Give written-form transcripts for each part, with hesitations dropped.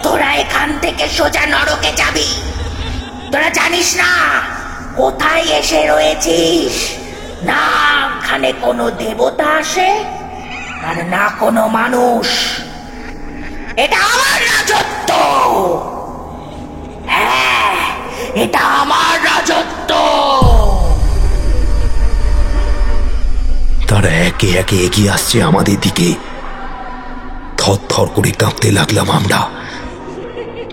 তোরা এখান থেকে সোজা নরকে যাবি। তোরা জানিস না কোথায় এসে রয়েছিস। না এখানে কোনো দেবতা আসে আর না কোনো মানুষ। এটা আমার রাজত্ব। হ্যাঁ, এটা আমার রাজত্ব। তারা একে একে এগিয়ে আসছে আমাদের দিকে। থরথর করে কাঁপতে লাগলাম আমরা।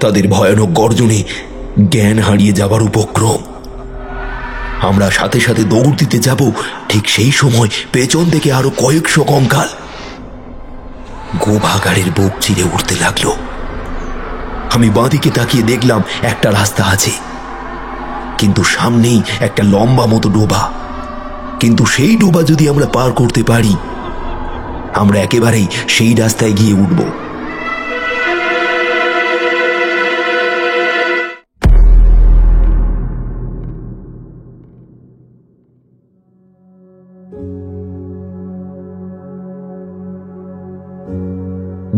তাদের ভয়ানক গর্জনে জ্ঞান হারিয়ে যাবার উপক্রম। আমরা সাথে সাথে দৌড় দিতে যাব, ঠিক সেই সময় পেছন থেকে আরো কয়েকশো কঙ্কাল গোভাগাড়ের বুক চিরে উঠতে লাগলো। আমি বাঁদিকে তাকিয়ে দেখলাম একটা রাস্তা আছে, কিন্তু সামনেই একটা লম্বা মতো ডোবা। কিন্তু সেই ডোবা যদি আমরা পার করতে পারি, আমরা একেবারেই সেই রাস্তায় গিয়ে উঠব।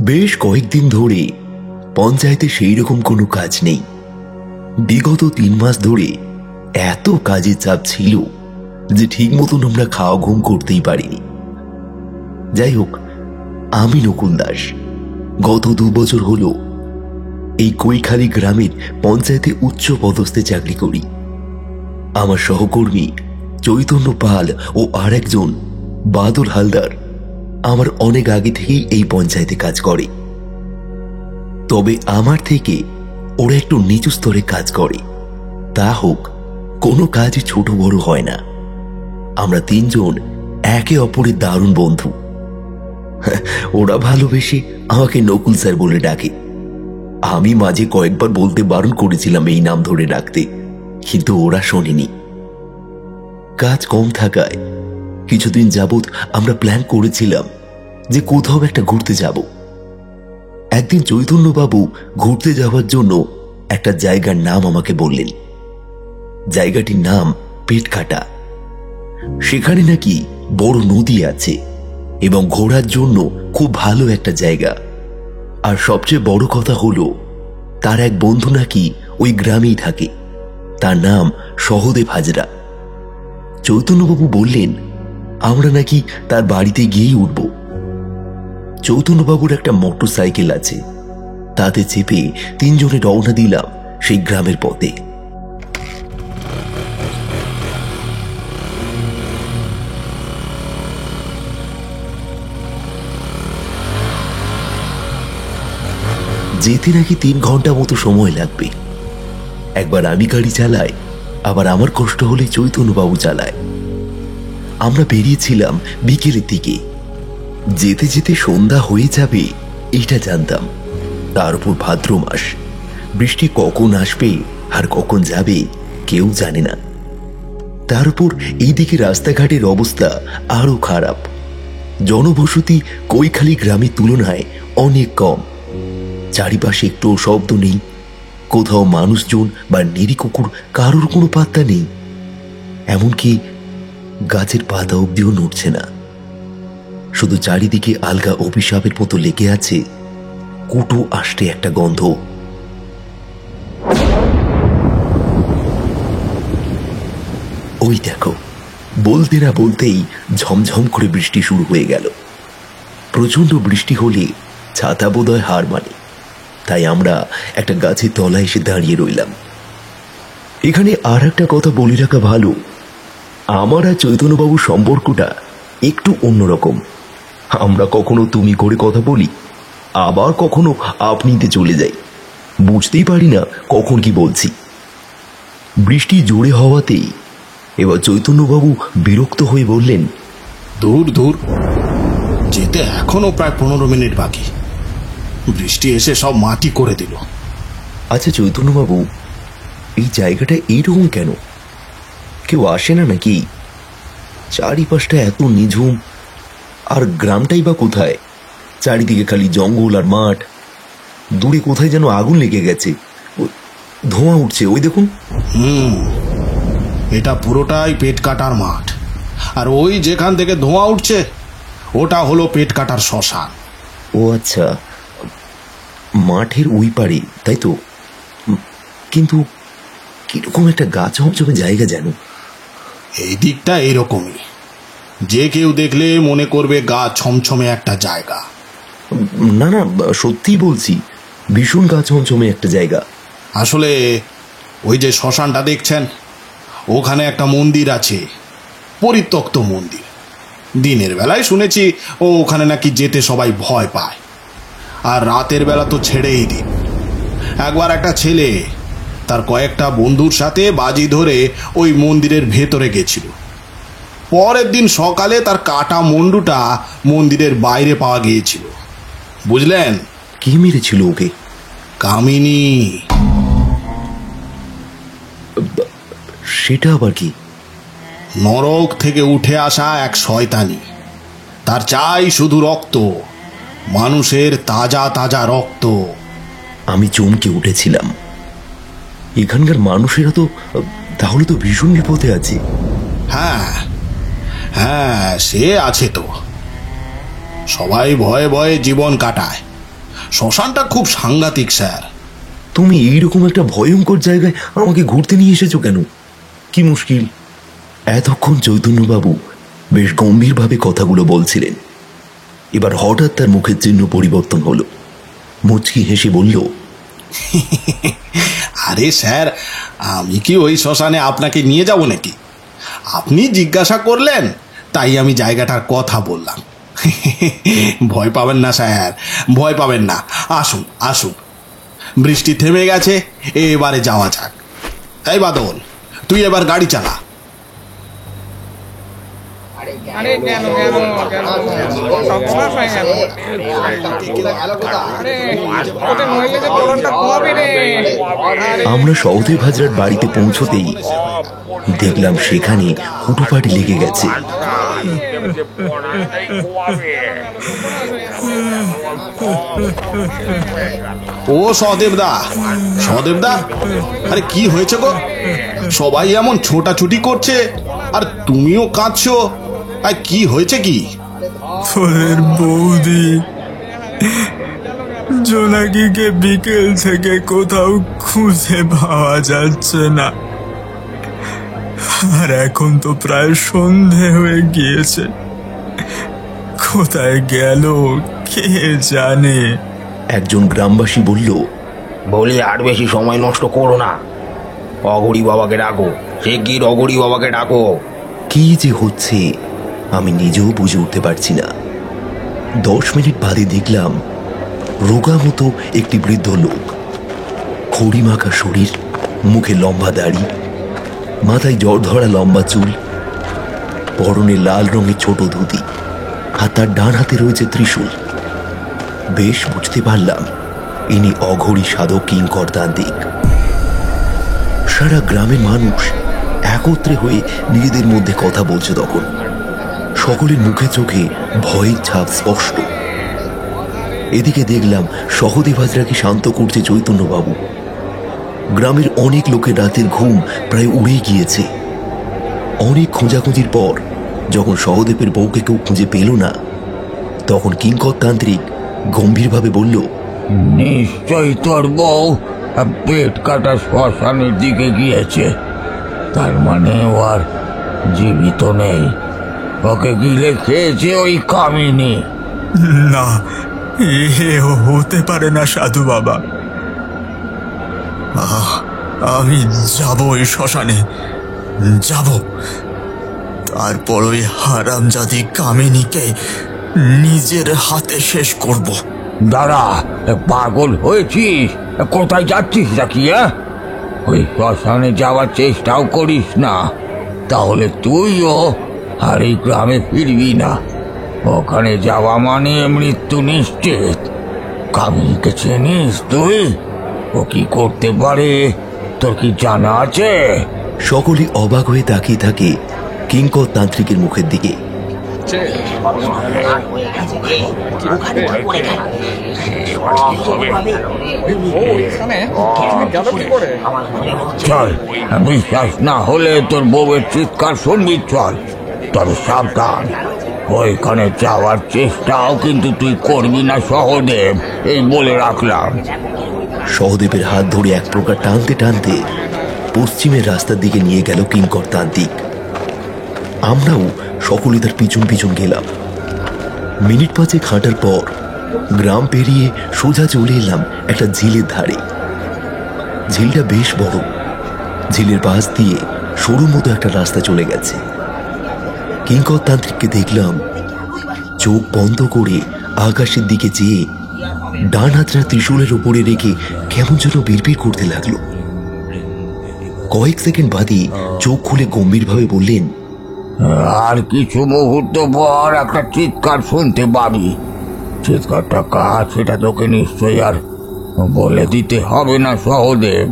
বেশ কয়েকদিন ধরে পঞ্চায়েতে সেই রকম কোনো কাজ নেই। বিগত 3 মাস ধরে এত কাজের চাপ ছিল যে ঠিক মতন আমরা খাওয়া ঘুম করতেই পারিনি। যাই হোক, আমি নকুল দাস গত 2 বছর হলো এই কৈখালী গ্রামের পঞ্চায়েতে উচ্চ পদস্থে চাকরি করি। আমার সহকর্মী চৈতন্য পাল ও আর একজন বাদল হালদার আমার অনেক আগে থেকেই এই পঞ্চায়েতে কাজ করে। তবে আমার থেকে ওরা একটু নিচু স্তরে কাজ করে। তা হোক, কোনো কাজই ছোট বড় হয় না। আমরা 3 জন একে অপরের দারুণ বন্ধু। ওরা ভালোবেসে আমাকে নকুল স্যার বলে ডাকে। আমি মাঝে কয়েকবার বলতে বারণ করেছিলাম এই নাম ধরে ডাকতে, কিন্তু ওরা শোনেনি। কাজ কম থাকায় কিছুদিন যাবৎ আমরা প্ল্যান করেছিলাম যে কোথাও একটা ঘুরতে যাব। একদিন চৈতন্যবাবু ঘুরতে যাওয়ার জন্য একটা জায়গার নাম আমাকে বললেন। জায়গাটির নাম পেটকাটা। সেখানে নাকি বড় নদী আছে এবং ঘোরার জন্য খুব ভালো একটা জায়গা। আর সবচেয়ে বড় কথা হলো, তার এক বন্ধু নাকি ওই গ্রামেই থাকে। তার নাম সহদেব হাজরা। চৈতন্যবাবু বললেন আমরা নাকি তার বাড়িতে গিয়েই উঠব। চৈতন্যবাবুর একটা মোটর সাইকেল আছে, তাতে চেপে 3 জনে রওনা দিলাম সেই গ্রামের পথে। যেতে নাকি 3 ঘন্টা মতো সময় লাগবে। একবার আমি গাড়ি চালাই, আবার আমার কষ্ট হলে চৈতন্যবাবু চালায়। আমরা বেরিয়েছিলাম বিকেলের দিকে। যেতে যেতে সন্ধ্যা হয়ে যাবে এটা জানতাম। তার উপর ভাদ্র মাস, বৃষ্টি কখন আসবে আর কখন যাবে কেউ জানে না। তার উপর এইদিকে রাস্তাঘাটের অবস্থা আরো খারাপ। জনবসতি কৈখালী গ্রামের তুলনায় অনেক কম। চারিপাশে একটু শব্দ নেই, কোথাও মানুষজন বা নেড়ি কুকুর কারোর কোনো পাত্তা নেই। এমনকি গাছের পাতা অব্দিও নড়ছে না। শুধু চারিদিকে আলগা অভিশাপের মতো লেগে আছে কুটো আষ্টে একটা গন্ধ। ওই দেখো, বলতে না বলতেই ঝমঝম করে বৃষ্টি শুরু হয়ে গেল। প্রচন্ড বৃষ্টি হলে ছাতা বোধহয় হার মানে, তাই আমরা একটা গাছের তলায় এসে দাঁড়িয়ে রইলাম। এখানে আর একটা কথা বলে রাখা ভালো, আমার আর চৈতন্যবাবুর সম্পর্কটা একটু অন্যরকম। আমরা কখনো তুমি করে কথা বলি, আবার কখনো আপনিতে চলে যাই। বুঝতেই পারি না কখন কি বলছি। বৃষ্টি জোরে হওয়াতেই এবার চৈতন্যবাবু বিরক্ত হয়ে বললেন, দূর দূর, যেতে এখনো প্রায় 15 মিনিট বাকি। বৃষ্টি এসে সব মাটি করে দিল। আচ্ছা চৈতন্যবাবু, এই জায়গাটা এইরকম কেন? কেউ আসে না নাকি? চারিপাশটা এত নিঝুম, আর গ্রামটাই বা কোথায়? চারিদিকে খালি জঙ্গল আর মাঠ। দূরে কোথায় যেন আগুন লেগে গেছে, ধোঁয়া উঠছে, ওই দেখুন। এটা পুরোটাই পেট কাটার মাঠ, আর ওই যেখান থেকে ধোঁয়া উঠছে ওটা হলো পেট কাটার শ্মশান। ও আচ্ছা, মাঠের ওই পারে, তাই তো? কিন্তু কিরকম একটা গা চমচমে জায়গা যেন। এই দিকটা এরকমই, যে কেউ দেখলে মনে করবে গা ছমছমে একটা জায়গা। না না, সত্যিই বলছি, ভীষণ গা চমচমে একটা জায়গা। আসলে ওই যে শ্মশানটা দেখছেন, ওখানে একটা মন্দির আছে, পরিত্যক্ত মন্দির। দিনের বেলায় শুনেছি ওখানে নাকি যেতে সবাই ভয় পায়, আর রাতের বেলা তো ছেড়েই দিন। একবার একটা ছেলে তার কয়েকটা বন্ধুর সাথে বাজি ধরে ওই মন্দিরের ভেতরে গেছিল। পরের দিন সকালে তার কাটা মুন্ডুটা মন্দিরের বাইরে পাওয়া গিয়েছিল। বুঝলেন? কি মেরেছিল ওকে? কামিনী। সেটা আবার কি? নরক থেকে উঠে আসা এক শয়তানি। তার চাই শুধু রক্ত, মানুষের তাজা তাজা রক্ত। আমি চমকে উঠেছিলাম। এখানকার মানুষেরা তো তাহলে তো ভীষণ বিপদে আছে। হ্যাঁ হ্যাঁ, সে আছে তো। সবাই ভয়ে ভয়ে জীবন কাটায়। শ্মশানটা খুব সাংঘাতিক স্যার। তুমি এইরকম একটা ভয়ঙ্কর জায়গায় আমাকে ঘুরতে নিয়ে এসেছো কেন? কি মুশকিল? এতক্ষণ চৈতন্যবাবু বেশ গম্ভীরভাবে কথাগুলো বলছিলেন। এবার হঠাৎ তার মুখের চিহ্ন পরিবর্তন হলো। মুচকি হেসে বলল, আরে স্যার, আমি কি ওই শ্মশানে আপনাকে নিয়ে যাব নাকি? আপনি জিজ্ঞাসা করলেন, তাই আমি জায়গাটার কথা বললাম। ভয় পাবেন না স্যার, ভয় পাবেন না। আসুন আসুন, বৃষ্টি থেমে গেছে, এবারে যাওয়া যাক। এই বাদল, তুই এবার গাড়ি চালা। আরে গেল গেল গেল সর্বনাশ হয়ে গেল। আরে ওটা নইলে যে পড়নটা কবে রে? আমরা সহদেব হাজরার বাড়িতে পৌঁছতেই দেখলাম সেখানে হুটোপাটি লেগে গেছে। ও সহদেবদা, সহদেবদা, আরে কি হয়েছে গো? সবাই এমন ছোটাছুটি করছে আর তুমিও কাঁদছো। আর কি হয়েছে কি? তোদের বৌদি জোনাকিকে বিকেল থেকে কোথাও খুঁজে পাওয়া যাচ্ছে না, আর এখন তো প্রায় সন্ধে হয়ে গিয়েছে। কোথায় গেল কে জানে। একজন গ্রামবাসী বলল, বলি আর বেশি সময় নষ্ট করো না, অঘরী বাবাকে ডাকো, শিগগির অঘরী বাবাকে ডাকো। কি যে হচ্ছে আমি নিজেও বুঝে উঠতে পারছি না। 10 মিনিট বাদে দেখলাম রোগা মতো একটি বৃদ্ধ লোক, খড়ি মাখা শরীর, মুখে লম্বা দাড়ি, মাথায় জ্বর ধরা লম্বা চুল, পরনে লাল রঙের ছোট ধুতি, আর তার ডান হাতে রয়েছে ত্রিশূল। বেশ বুঝতে পারলাম ইনি অঘরী সাধক কিঙ্কর তান্ত্রিক। সারা গ্রামের মানুষ একত্রে হয়ে নিজেদের মধ্যে কথা বলছে তখন। সকলের মুখে চোখে ভয়ের ছাপ স্পষ্ট। এদিকে দেখলাম সহদেব হাজরাকে শান্ত করছে চৈতন্যবাবু। গ্রামের অনেক লোকের রাতের ঘুম প্রায় উড়ে গিয়েছে। অনেক খোঁজাখুঁজির পর যখন সহদেবের বউকে কেউ খুঁজে পেল না, তখন কিঙ্কর তান্ত্রিক গম্ভীরভাবে বলল, নিশ্চয়ই তোর বউ পেট কাটা শ্মশানের দিকে গিয়েছে। তার মানে ও আর জীবিত নেই, ওকে গিলে খেয়েছে ওই কামিনী। না, এ হতে পারে না সাধু বাবা। আমি যাব ওই শ্মশানে, যাব। তারপর ওই হারামজাদি কামিনীকে নিজের হাতে শেষ করব। দাঁড়া, পাগল হয়েছিস? কোথায় যাচ্ছিস নাকি? ওই শ্মশানে যাওয়ার চেষ্টাও করিস না, তাহলে তুইও আর এই গ্রামে ফিরবি না। ওখানে যাওয়া মানে মৃত্যু নিশ্চিত। কামিনীকে চিনিস তুই? ও কি করতে পারে তোর কি জানা আছে? সকলে অবাক হয়ে তাকিয়ে থাকে কিঙ্কর তান্ত্রিকের মুখের দিকে। চল, বিশ্বাস না হলে তোর বউয়ের চিৎকার শুনবি। চল, তবে সাবধান, ওইখানে যাওয়ার চেষ্টাও কিন্তু তুই করবি না সহদেব, এই বলে রাখলাম। সহদেবের হাত ধরে এক প্রকার টানতে টানতে পশ্চিমের রাস্তার দিকে নিয়ে গেল কিঙ্কর তান্ত্রিক। আমরাও সকলে তার পিছন পিছন গেলাম। মিনিট 5 হাঁটার পর গ্রাম পেরিয়ে সোজা চলে এলাম একটা ঝিলের ধারে। ঝিলটা বেশ বড়। ঝিলের পাশ দিয়ে সরু মতো একটা রাস্তা চলে গেছে। কিঙ্কর তান্ত্রিককে দেখলাম চোখ বন্ধ করে আকাশের দিকে চেয়ে ডান হাতটা ত্রিশূলের উপরে রেখে কেমন যেন বিড়বিড় করতে লাগলো। কয়েক সেকেন্ড বাদে চোখ খুলে গম্ভীরভাবে বললেন, আর কিছু মুহূর্ত পর একটা চিৎকার শুনতে পাবি। চিৎকারটা কাজ সেটা তোকে নিশ্চয়ই আর বলে দিতে হবে না সহদেব।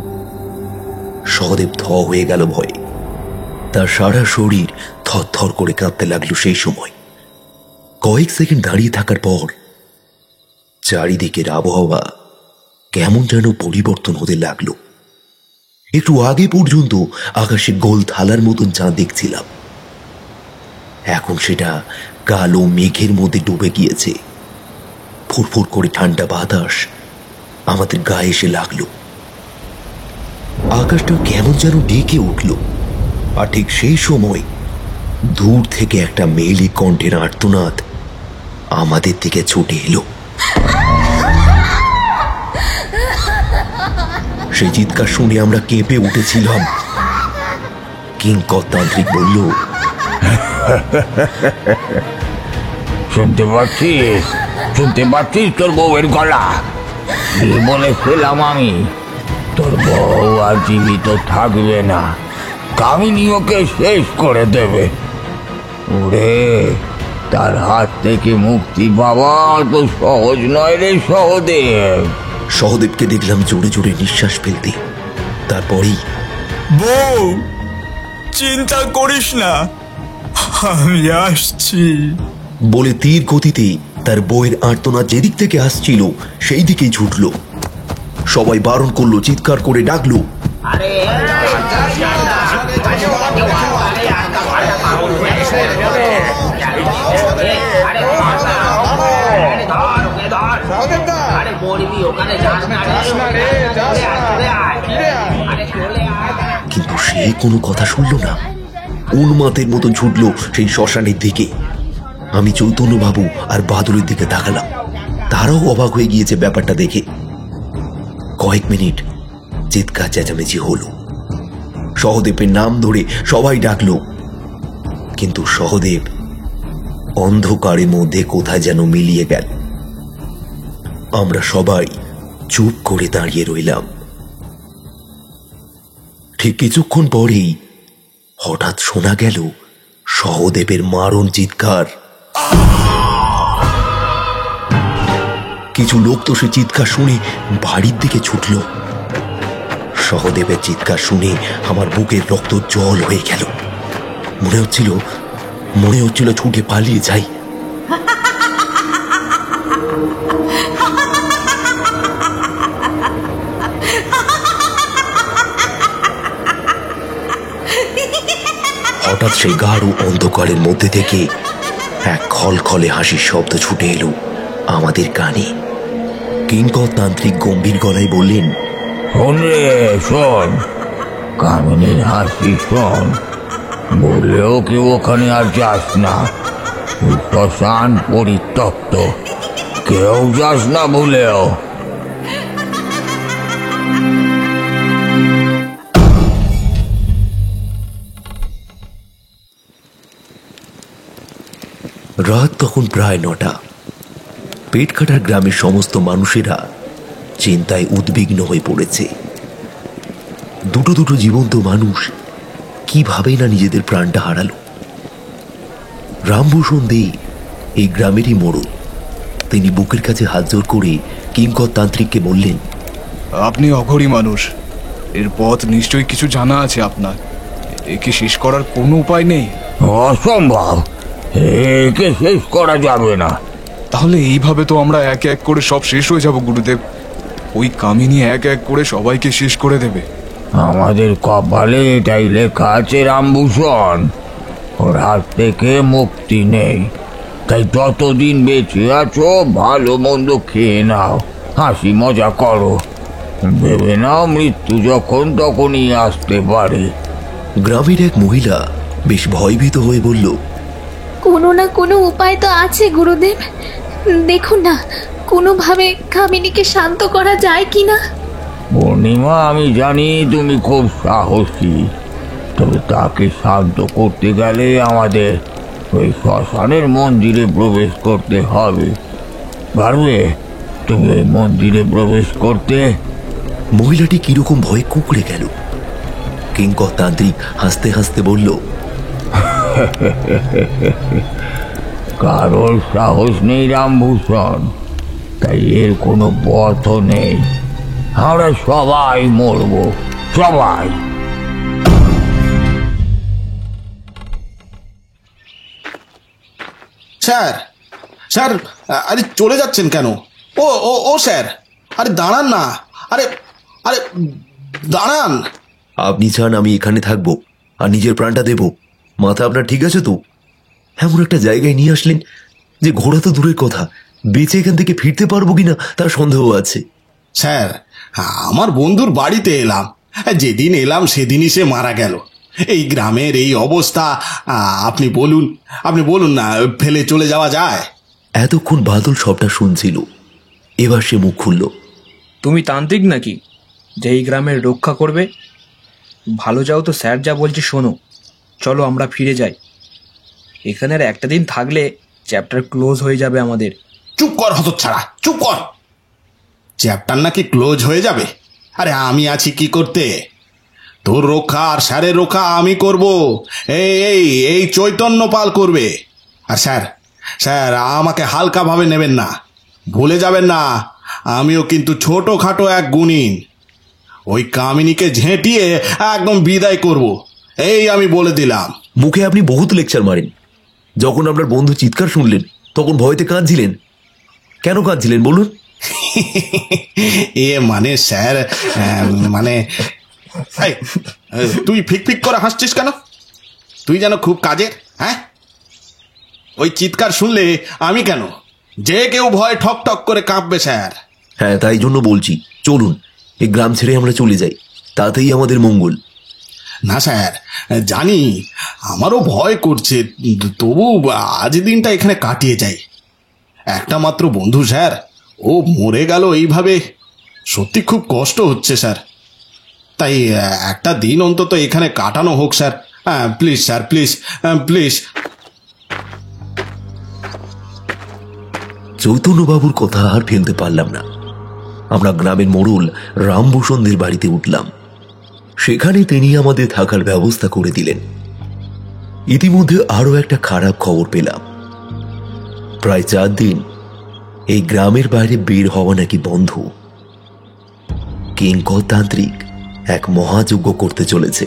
সহদেব থ হয়ে গেল ভয়ে। তার সারা শরীর থরথর করে কাঁপতে লাগলো। সেই সময় কয়েক সেকেন্ড দাঁড়িয়ে থাকার পর চারিদিকের আবহাওয়া কেমন যেন পরিবর্তন হতে লাগলো। একটু আগে পর্যন্ত আকাশে গোল থালার মতন চাঁদ দেখছিলাম, এখন সেটা কালো মেঘের মধ্যে ডুবে গিয়েছে। ফুরফুর করে ঠান্ডা বাতাস আমাদের গায়ে এসে লাগলো। আকাশটা কেমন যেন ডেকে উঠল। আর ঠিক সেই সময় দূর থেকে একটা মেয়েলি কণ্ঠের আর্তনাদ আমাদের দিকে ছুটে এলো। সেই চিৎকার শুনে আমরা কেঁপে উঠেছিলাম। কিঙ্কর তান্ত্রিক বলল, শুনতে পাচ্ছিস? শুনতে পাচ্ছিস তোর বউয়ের গলা? কি বলেছিলাম আমি? তোর বউ আর জীবিত থাকবে না, কামিনী ওকে শেষ করে দেবে। ওরে, তার হাত থেকে মুক্তি পাওয়া তো সহজ নয় রে সহদেব। সহদেবকে দেখলাম জোরে জোরে নিঃশ্বাস ফেলতে। তারপরেই, বউ, চিন্তা করিস না, আমি আসছি বলে তীর গতিতে তার বউয়ের আর্তনাদ যেদিক থেকে আসছিল সেই দিকেই ছুটল। সবাই বারণ করলো, চিৎকার করে ডাকলো, কিন্তু সে কোনো কথা শুনল না। উন্মাদের মতো ছুটল সেই শ্মশানের দিকে। আমি চৈতন্যবাবু আর বাদলের দিকে তাকালাম। তারাও অবাক হয়ে গিয়েছে ব্যাপারটা দেখে। কয়েক মিনিট চিৎকার চেঁচামেচি হলো। সহদেবের নাম ধরে সবাই ডাকলো, কিন্তু সহদেব অন্ধকারের মধ্যে কোথায় যেন মিলিয়ে গেল। আমরা সবাই চুপ করে দাঁড়িয়ে রইলাম। ঠিক কিছুক্ষণ পরেই হঠাৎ শোনা গেল সহদেবের মারণ চিৎকার। কিছু লোক তো সে চিৎকার শুনে বাড়ির দিকে ছুটল। সহদেবের চিৎকার শুনে আমার বুকের রক্ত জল হয়ে গেল। মনে হচ্ছিল ছুটে পালিয়ে যাই। হঠাৎ সেই গাঢ় অন্ধকারের মধ্যে থেকে এক খলখলে হাসির শব্দ ছুটে এলো আমাদের কানে। কিঙ্কর তান্ত্রিক গম্ভীর গলায় বললেন, শোন রে শোন, কামিনীর হাসি শোন। বললেও কেউ ওখানে আর যাস না, শ্মশান পরিত্যক্ত, কেউ যাস না বলেও। রাত তখন প্রায় 9টা। পেটকাটার গ্রামের সমস্ত মানুষেরা চিন্তায় উদ্বিগ্ন হয়ে পড়েছে। দুটো দুটো জীবন্ত মানুষ কিভাবে না নিজেদের প্রাণটা হারালো। রামভূষণ দে এই গ্রামেরই মোড়ল। তিনি বুকের কাছে হাত জোর করে কিঙ্কর তান্ত্রিককে বললেন, আপনি অঘরী মানুষ, এর পথ নিশ্চয়ই কিছু জানা আছে আপনার। একে শেষ করার কোনো উপায় নেই? অসম্ভব, একে শেষ করা যাবে না। তাহলে এইভাবে তো আমরা এক এক করে সব শেষ হয়ে যাব গুরুদেব। ওই কামিনী এক এক করে সবাইকে শেষ করে দেবে। আমাদের কপালে এটাই লেখা আছে রামভূষণ, ওর হাত থেকে মুক্তি নেই। তাই যতদিন বেঁচে আছো ভালো মন্দ খেয়ে নাও, হাসি মজা করো। ভেবে নাও মৃত্যু যখন তখনই আসতে পারে। গ্রামের এক মহিলা বেশ ভয়ভীত হয়ে বলল, কোনো না কোনো উপায় তো আছে গুরুদেব, দেখুন না কোনোভাবে কামিনীকে শান্ত করা যায় কি না। পূর্ণিমা, আমি জানি তুমি খুব সাহসী, তবে তাকে শান্ত করতে গেলে আমাদের ওই শ্মশানের মন্দিরে প্রবেশ করতে হবে। পারবে তুমি ওই মন্দিরে প্রবেশ করতে? মহিলাটি কিরকম ভয়ে কুঁকড়ে গেল। কিঙ্কর তান্ত্রিক হাসতে হাসতে বলল, কারোর সাহস নেই রামভূষণ, তাই এর কোনো পথও নেই। আমরা সবাই মরব, সবাই। স্যার, স্যার, আরে চলে যাচ্ছেন কেন? ও ও ও স্যার, আরে দাঁড়ান না, আরে আরে দাঁড়ান। আপনি চান আমি এখানে থাকবো আর নিজের প্রাণটা দেব? মাথা আপনার ঠিক আছে তো? এমন একটা জায়গায় নিয়ে আসলেন যে ঘোড়া তো দূরের কথা, বেঁচে এখান থেকে ফিরতে পারবো কিনা তার সন্দেহ আছে। স্যার, আমার বন্ধুর বাড়িতে এলাম, যেদিন এলাম সেদিনই সে মারা গেল। এই গ্রামের এই অবস্থা, আপনি বলুন না, ফেলে চলে যাওয়া যায়? এতক্ষণ বাদল সবটা শুনছিল, এবার সে মুখ খুলল। তুমি তান্ত্রিক নাকি যে এই গ্রামের রক্ষা করবে? ভালো যাও তো, স্যার যা বলছে শোনো। চলো আমরা ফিরে যাই, এখানে আর একটা দিন থাকলে চ্যাপ্টার ক্লোজ হয়ে যাবে আমাদের। চুপ কর হতচ্ছাড়া, চুপ কর। চ্যাপ্টার নাকি ক্লোজ হয়ে যাবে? আরে আমি আছি কি করতে? তোর রক্ষা আর স্যারের রক্ষা আমি করব। এই চৈতন্য পাল করবে। আর স্যার, স্যার আমাকে হালকা ভাবে নেবেন না, ভুলে যাবেন না আমিও কিন্তু ছোটখাটো এক গুণিন। ওই কামিনীকে ঝেঁটিয়ে একদম বিদায় করব, এই আমি বলে দিলাম। মুখে আপনি বহুত লেকচার মারেন। যখন আপনার বন্ধু চিৎকার শুনলেন তখন ভয়তে কাঁদছিলেন। কেন কাঁদছিলেন বলুন? মানে স্যার, মানে তুই ফিক করে হাসছিস কেন? তুই যেন খুব কাজের, হ্যাঁ? ওই চিৎকার শুনলে আমি কেন, যে কেউ ভয় ঠক ঠক করে কাঁপবে স্যার। হ্যাঁ, তাই জন্য বলছি চলুন এই গ্রাম ছেড়ে আমরা চলে যাই, তাতেই আমাদের মঙ্গল। না স্যার, জানি আমারও ভয় করছে, তবু আজ দিনটা এখানে কাটিয়ে যাই। একটা মাত্র বন্ধু স্যার, ও মরে গেল এইভাবে, সত্যি খুব কষ্ট হচ্ছে স্যার। তাই একটা দিন অন্তত এখানে কাটানো হোক sir. Please sir, please please. চৈতন্যবাবুর কথা আর ফেলতে পারলাম না। আমরা গ্রামের মোড়ল রামভূষণদের বাড়িতে উঠলাম। সেখানে তিনি আমাদের থাকার ব্যবস্থা করে দিলেন। ইতিমধ্যে আরো একটা খারাপ খবর পেলাম। প্রায় 4 দিন এই গ্রামের বাইরে বের হওয়া নাকি বন্ধ। কিঙ্কর তান্ত্রিক এক মহাযজ্ঞ করতে চলেছে,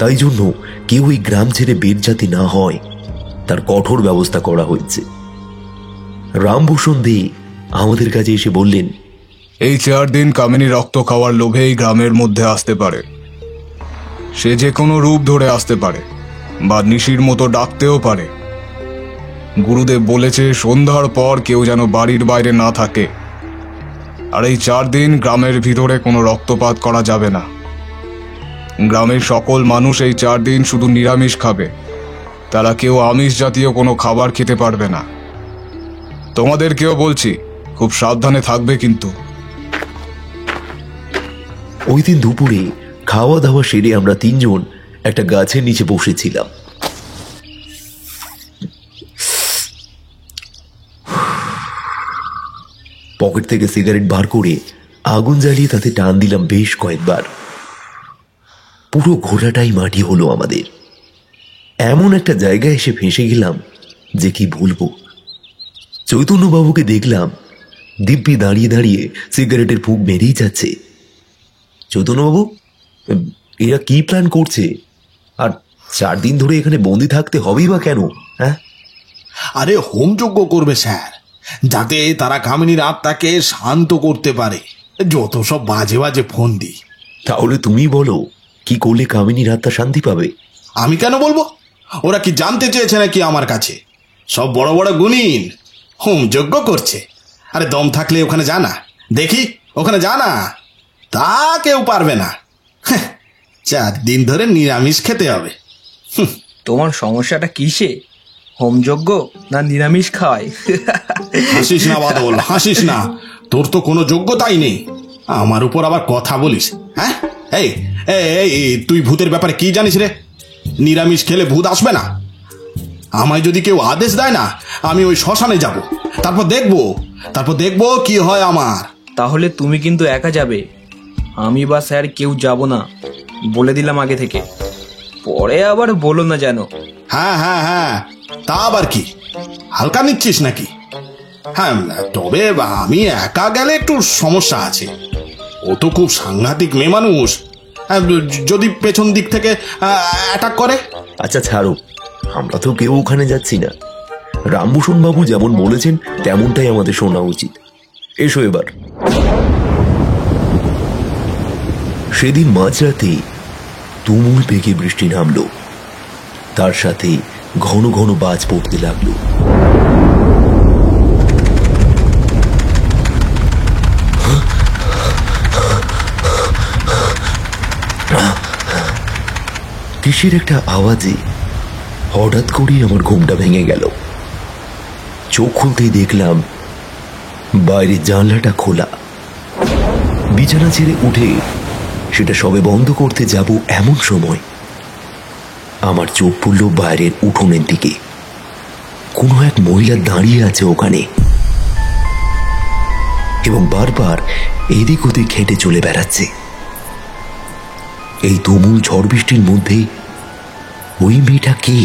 তাই জন্য কেউ এই গ্রাম ছেড়ে বের যাতে না হয় তার কঠোর ব্যবস্থা করা হয়েছে। রামভূষণ দে আমাদের কাছে এসে বললেন, এই 4 দিন কামিনী রক্ত খাওয়ার লোভে এই গ্রামের মধ্যে আসতে পারে। সে যে কোনো রূপ ধরে আসতে পারে বা নিশির মতো ডাকতেও পারে। গুরুদেব বলেছে সন্ধ্যার পর কেউ যেন বাড়ির বাইরে না থাকে। আর এই 4 দিন গ্রামের ভিতরে কোনো রক্তপাত করা যাবে না। গ্রামের সকল মানুষ এই 4 দিন শুধু নিরামিষ খাবে, তারা কেউ আমিষ জাতীয় কোনো খাবার খেতে পারবে না। তোমাদেরকেও বলছি খুব সাবধানে থাকবে কিন্তু। ওই দিন দুপুরে খাওয়া দাওয়া সেরে আমরা 3 জন একটা গাছের নিচে বসেছিলাম। পকেট থেকে সিগারেট বার করে আগুন জ্বালিয়ে তাতে টান দিলাম বেশ কয়েকবার। পুরো ঘোড়াটাই মাটি হলো আমাদের। এমন একটা জায়গায় এসে ফেঁসে গেলাম যে কি বলবো। চৈতন্যবাবুকে দেখলাম দিব্যি দাঁড়িয়ে দাঁড়িয়ে সিগারেটের ফুঁক মেরেই যাচ্ছে। চৈতন্যবাবু, এরা কি প্ল্যান করছে? আর 4 দিন ধরে এখানে বন্দি থাকতে হবেই বা কেন? হ্যাঁ, আরে হোমযজ্ঞ করবে স্যার, যাতে তারা কামিনীর আত্মাকে শান্ত করতে পারে। যত সব বাজে বাজে ফন্দি। তাহলে তুমি বলো কি করলে কামিনীর আত্মা শান্তি পাবে? আমি কেন বলবো? ওরা কি জানতে চেয়েছে নাকি আমার কাছে? সব বড় বড় গুণিন হোম যজ্ঞ করছে। আরে দম থাকলে ওখানে যা না, দেখি ওখানে যা না। তা কেউ পারবে না। 4 দিন ধরে নিরামিষ খেতে হবে। তোমার সমস্যাটা কিসে? হোমযজ্ঞ না নিরামিষ খায়? হাসিস না বাদল, হাসিস না। তোর তো কোনো যোগ্যতাই নেই, আমার উপর আবার কথা বলিস। হ্যাঁ, এই এই তুই ভূতের ব্যাপারে কি জানিস রে? নিরামিষ খেলে ভূত আসবে না? আমায় যদি কেউ আদেশ দেয় না, আমি ওই শ্মশানে যাব, তারপর দেখবো কি হয় আমার। তাহলে তুমি কিন্তু একা যাবে, আমি বা স্যার কেউ যাব না, বলে দিলাম আগে থেকে। পরে আবার বলো না যেন। হ্যাঁ হ্যাঁ হ্যাঁ, তা আবার কি, হালকা নিচ্ছিস নাকি? হ্যাঁ, তবে আমি একা গেলে একটু সমস্যা আছে। ও তো খুব সাংঘাতিক মেয়ে মানুষ, যদি পেছন দিক থেকে অ্যাটাক করে। আচ্ছা ছাড়ো, আমরা তো কেউ ওখানে যাচ্ছি না। রামভূষণ বাবু যেমন বলেছেন তেমনটাই আমাদের শোনা উচিত। এসো এবার। সেদিন মাঝরাতে তুমুল বেগে বৃষ্টি নামলো, তার সাথে ঘন ঘন বাজ পড়তে লাগলো। কিসের একটা আওয়াজে হঠাৎ করেই আমার ঘুমটা ভেঙে গেল। চোখ খুলতেই দেখলাম বাইরের জানলাটা খোলা। বিছানা ছেড়ে উঠে সেটা সবে বন্ধ করতে যাব এমন সময় আমার চোখ পড়ল বাইরের উঠোনের দিকে। কোনো এক মহিলা দাঁড়িয়ে আছে ওখানে এবং বারবার এদিক ওদিক হেঁটে চলে বেড়াচ্ছে। এই তুমুল ঝড় বৃষ্টির মধ্যে ওই মেয়েটা কে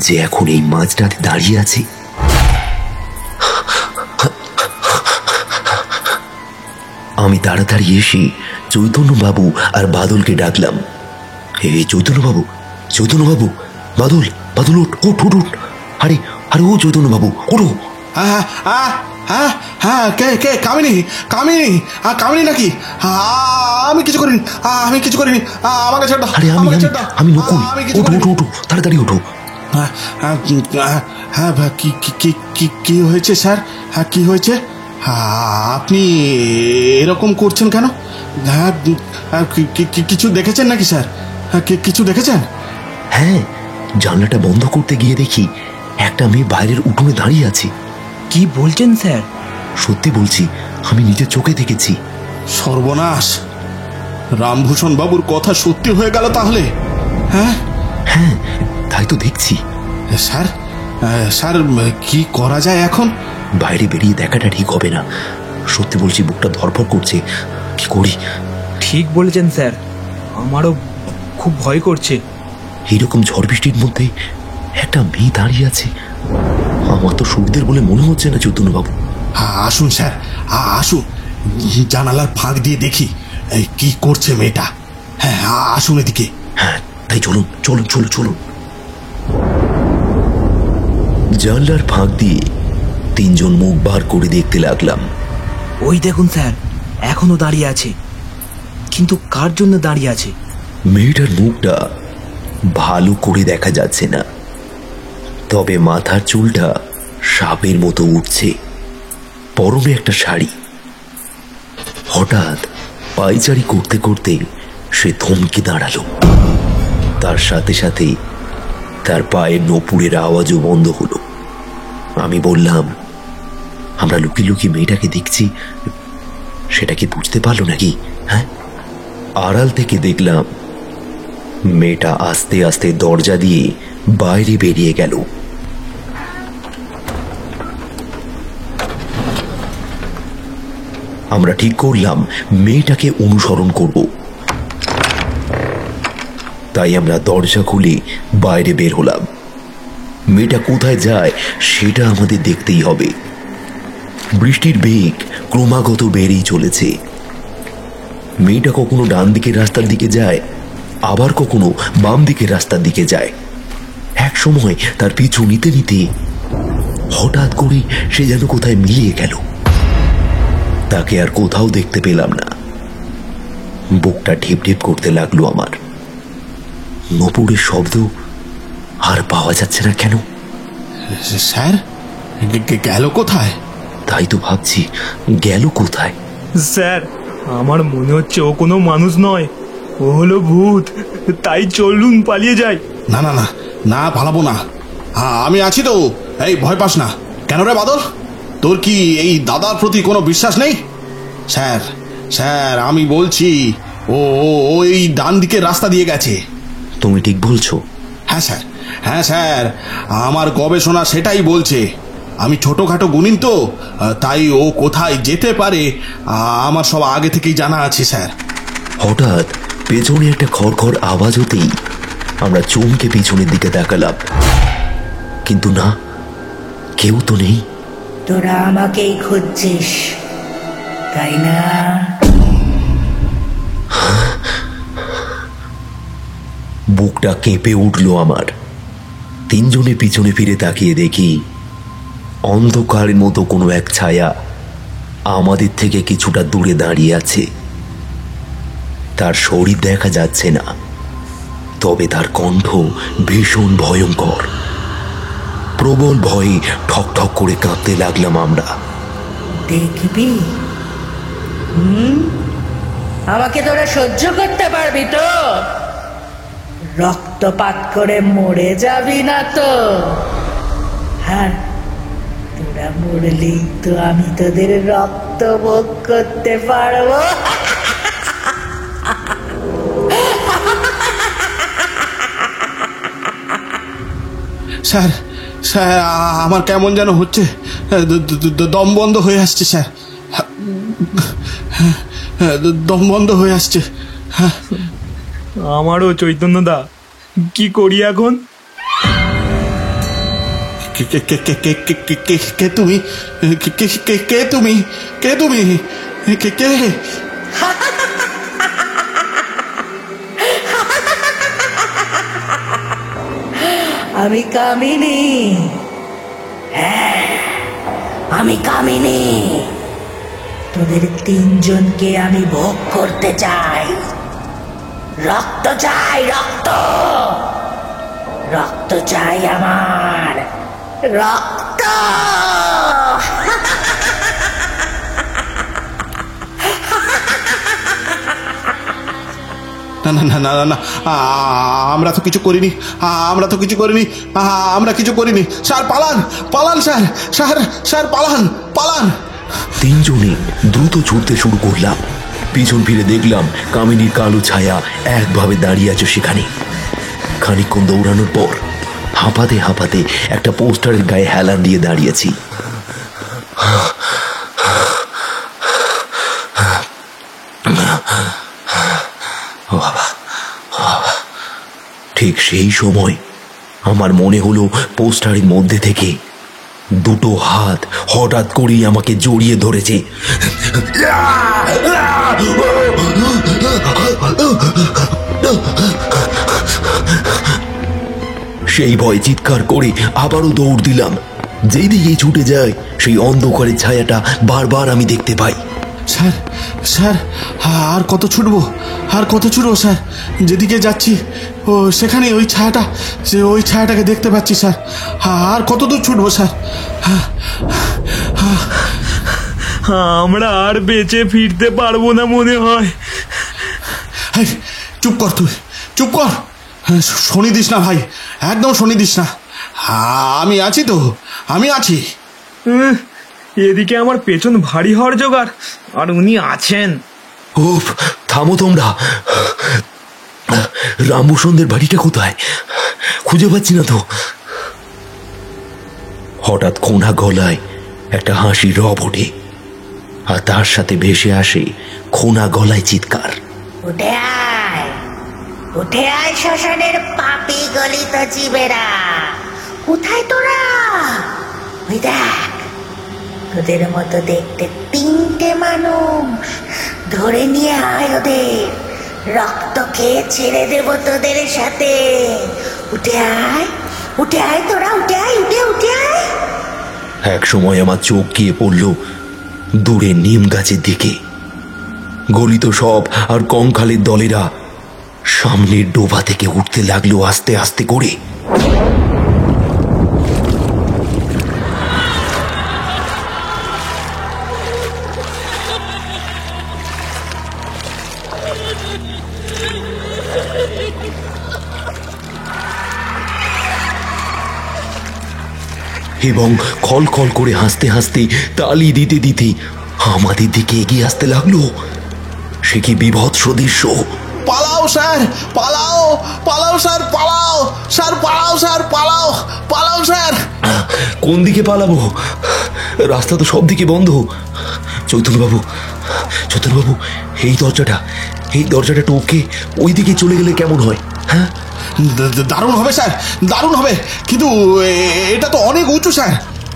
যে এখন এই মাঝরাতে দাঁড়িয়ে আছে? আমি তাড়াতাড়ি এসে চৈতন্যবাবু আর বাদলকে ডাকলাম। এই চৈতন্যবাবু, চৈতন্যবাবু, বাদল, বাদল ওঠ ওঠ ওঠ ওঠ। আরে আরে ও চৈতন্যবাবু ওঠো। হ্যাঁ হ্যাঁ হ্যাঁ হ্যাঁ, কে কে? কামিনী, কামিনী, কামিনী নাকি? আমি কিছু করিনি, আমি কিছু করিনি, আমাকে ছেড়ে দাও। আরে আমি নকুল, ওঠো ওঠো ওঠো, তাড়াতাড়ি ওঠো। হ্যাঁ, কি হয়েছে স্যার? হ্যাঁ, কি হয়েছে? আপনি এরকম করছেন কেন? হ্যাঁ, কিছু দেখেছেন নাকি স্যার? কিছু দেখেছেন? হ্যাঁ, জানলাটা বন্ধ করতে গিয়ে দেখি একটা মেয়ে বাইরের উঠোনে দাঁড়িয়ে আছে। কি বলছেন স্যার? সত্যি বলছি, আমি নিজের চোখে দেখেছি। সর্বনাশ, রামভূষণ বাবুর কথা সত্যি হয়ে গেল তাহলে। হ্যাঁ হ্যাঁ, তাই তো দেখছি। স্যার, স্যার কি করা যায় এখন? বাইরে বেরিয়ে দেখাটা ঠিক হবে না, সত্যি বলছি, বুকটা ধরফর করছে। কি করি? ঠিক বলেছেন স্যার, আমারও খুব ভয় করছে। এইরকম ঝড় বৃষ্টির মধ্যে একটা মেয়ে দাঁড়িয়ে আছে, আমার তো সুবিধের বলে মনে হচ্ছে না। চৈতন্যবাবু আসুন স্যার, আসুন, জানালার ফাঁক দিয়ে দেখি কি করছে মেয়েটা। হ্যাঁ, আসুন এদিকে। হ্যাঁ, তাই চলুন চলুন চলুন চলুন। জানলার ফাঁক দিয়ে 3 জন মুখ বার করে দেখতে লাগলাম। ওই দেখুন স্যার, এখনো দাঁড়িয়ে আছে, কিন্তু কার জন্য দাঁড়িয়ে আছে? মেয়েটার মুখটা ভালো করে দেখা যাচ্ছে না, তবে মাথার চুলটা সাপের মতো উঠছে। পরনে একটা শাড়ি। হঠাৎ পায়চারি করতে করতে সে থমকে দাঁড়ালো। তার সাথে সাথে তার পায়ের নপুরের আওয়াজও বন্ধ হলো। আমি বললাম, আমরা লুকিয়ে লুকিয়ে মেয়েটাকে দেখছি, সেটা কি বুঝতে পারলো নাকি? হ্যাঁ, আড়াল থেকে দেখলাম মেয়েটা আস্তে আস্তে দরজা দিয়ে বাইরে বেরিয়ে গেল। আমরা ঠিক করলাম মেয়েটাকে অনুসরণ করব। তাই আমরা দরজা খুলে বাইরে বের হলাম। মেয়েটা কোথায় যায় সেটা আমাদের দেখতেই হবে। বৃষ্টির বেগ ক্রমাগত বেড়েই চলেছে। মেয়েটা কখনো ডান দিকের রাস্তার দিকে যায়, আবার কখনো বাম দিকের রাস্তার দিকে যায়। এক সময় তার পিছু নিতে নিতে হঠাৎ করে সে যেন কোথায় মিলিয়ে গেল। তাকে আর কোথাও দেখতে পেলাম না। বুকটা ঢিপ ঢিপ করতে লাগলো আমার। নপুরের শব্দ আর পাওয়া যাচ্ছে না কেন? স্যার গেল কোথায়? তাই তো ভাবছি, গেল কোথায়? স্যার, আমার মনে হচ্ছে ও কোনো মানুষ নয়, ও হলো ভূত। তাই চলুন পালিয়ে যাই। না না না না, পালাবো না। আমি আছি তো, এই ভয় পাস না। কেন রে বাদল, তোর কি এই দাদার প্রতি কোনো বিশ্বাস নেই? স্যার স্যার আমি বলছি, ও ও এই ডান দিকের রাস্তা দিয়ে গেছে। তুমি ঠিক বলছো? হ্যাঁ স্যার, হ্যাঁ স্যার, আমার গবেষণা সেটাই বলছে। আমি ছোটখাটো গুণিন তো, তাই ও কোথায় যেতে পারে আমার সব আগে থেকেই জানা আছে স্যার। হঠাৎ পেছনে একটা খড়খড় আওয়াজ হতেই আমরা চমকে পিছনের দিকে তাকালাম, কিন্তু না, কেউ তো নেই। তোরা আমাকেই খুঁজছিস, তাই না? বুকটা কেঁপে উঠল আমার। তিনজনে পিছনে ফিরে তাকিয়ে দেখি অন্ধকারের মতো কোনো এক ছায়া আমাদের থেকে কিছুটা দূরে দাঁড়িয়ে আছে। তার শরীর দেখা যাচ্ছে না, তবে তার কণ্ঠ ভীষণ ভয়ঙ্কর। প্রবল ভয়ে ঠক ঠক করে কাঁপতে লাগলাম আমরা। দেখবি? আমাকে তোরা সহ্য করতে পারবি তো? রক্তপাত করে মরে যাবি না তো? হ্যাঁ, তোরা মরলেই তো আমি তোদের রক্ত ভোগ করতে পারবো। স্যার স্যার আমার কেমন যেন হচ্ছে, দম বন্ধ হয়ে আসছে স্যার, দম বন্ধ হয়ে আসছে। আমারও চৈতন্যদা, কি করি এখন? কে তুমি? কে তুমি? কে তুমি? কে? আমি কামিনী। হ্যাঁ, আমি কামিনী। তোদের তিনজনকে আমি ভোগ করতে চাই। রক্ত চাই, রক্ত, রক্ত চাই আমার, রক্ত। না না না না না, আমরা তো কিছু করিনি, আমরা তো কিছু করিনি, আমরা কিছু করিনি। স্যার পালান, পালান স্যার, স্যার স্যার পালান, পালান। তিনজনে দ্রুত ছুটতে শুরু করলাম। পিছন ফিরে দেখলাম কামিনীর কালো ছায়া একভাবে দাঁড়িয়ে আছে সেখানে। খানিকক্ষণ দৌড়ানোর পর হাঁপাতে হাঁপাতে একটা পোস্টারের গায়ে হেলান দিয়ে দাঁড়িয়েছি। ঠিক সেই সময় আমার মনে হলো পোস্টারের মধ্যে থেকে দুটো হাত হঠাৎ করেই আমাকে জড়িয়ে ধরেছে। সেই ভয় চিৎকার করে আবারও দৌড় দিলাম। যেই দিকে ছুটে যায় সেই অন্ধকারের ছায়াটা বারবার আমি দেখতে পাই। স্যার স্যার আর কত ছুটবো, আর কত ছুটবো স্যার? যেদিকে যাচ্ছি ও সেখানে ওই ছায়াটা, ওই ছায়াটাকে দেখতে পাচ্ছি স্যার। আর কত দূর ছুটবো স্যার? আমরা আর বেঁচে ফিরতে পারবো না মনে হয়। চুপ কর, তুই চুপ কর, শনি দিস না ভাই, একদম শনি দিস না। আমি আছি তো, আমি আছি। এদিকে আমার পেছন ভারী হওয়ার জোগাড়, আর উনি আছেন। উফ, থামো তোমরা। রামভূষণদের বাড়িটা কোথায়? খুঁজে পাচ্ছি না তো। হঠাৎ কোনা গলায় একটা হাসির রব ওঠে, আর তার সাথে ভেসে আসে খোনা গলায় চিৎকার। উঠে আয়, উঠে আয় শ্মশানের পাপি গলিত জীবেরা। কোথায় তোরা? ওই দেখ, তোদের মতো দেখতে তিনটে মানুষ। ধরে নিয়ে আয় ওদের, রক্ত খেয়ে ছেড়ে দেব তোদের সাথে। উঠে আয়, উঠে আয় তোরা, উঠে আয়, উঠে উঠে আয়। এক সময় আমার চোখ গিয়ে পড়ল দূরে নিম গাছের দিকে। গলিত সব আর কঙ্কালের দলেরা সামনের ডোবা থেকে উঠতে লাগলো আস্তে আস্তে করে। এবং খল খল করে হাসতে হাসতে তালি দিতে দিতে আমাদের দিকে এগিয়ে আসতে লাগলো। সে কি বিভৎস দৃশ্য! পালাও স্যার, পালাও, পালাও স্যার, পালাও স্যার, পালাও স্যার, পালাও, পালাও স্যার। কোন দিকে পালাবো? রাস্তা তো সব দিকে বন্ধ। চৈতন্যবাবু, চৈতন্যবাবু, এই দরজাটা টপকে ওই দিকে চলে গেলে কেমন হয়? হ্যাঁ, দারুণ হবে স্যার, দারুণ হবে, কিন্তু এটা তো অনেক উঁচু স্যার,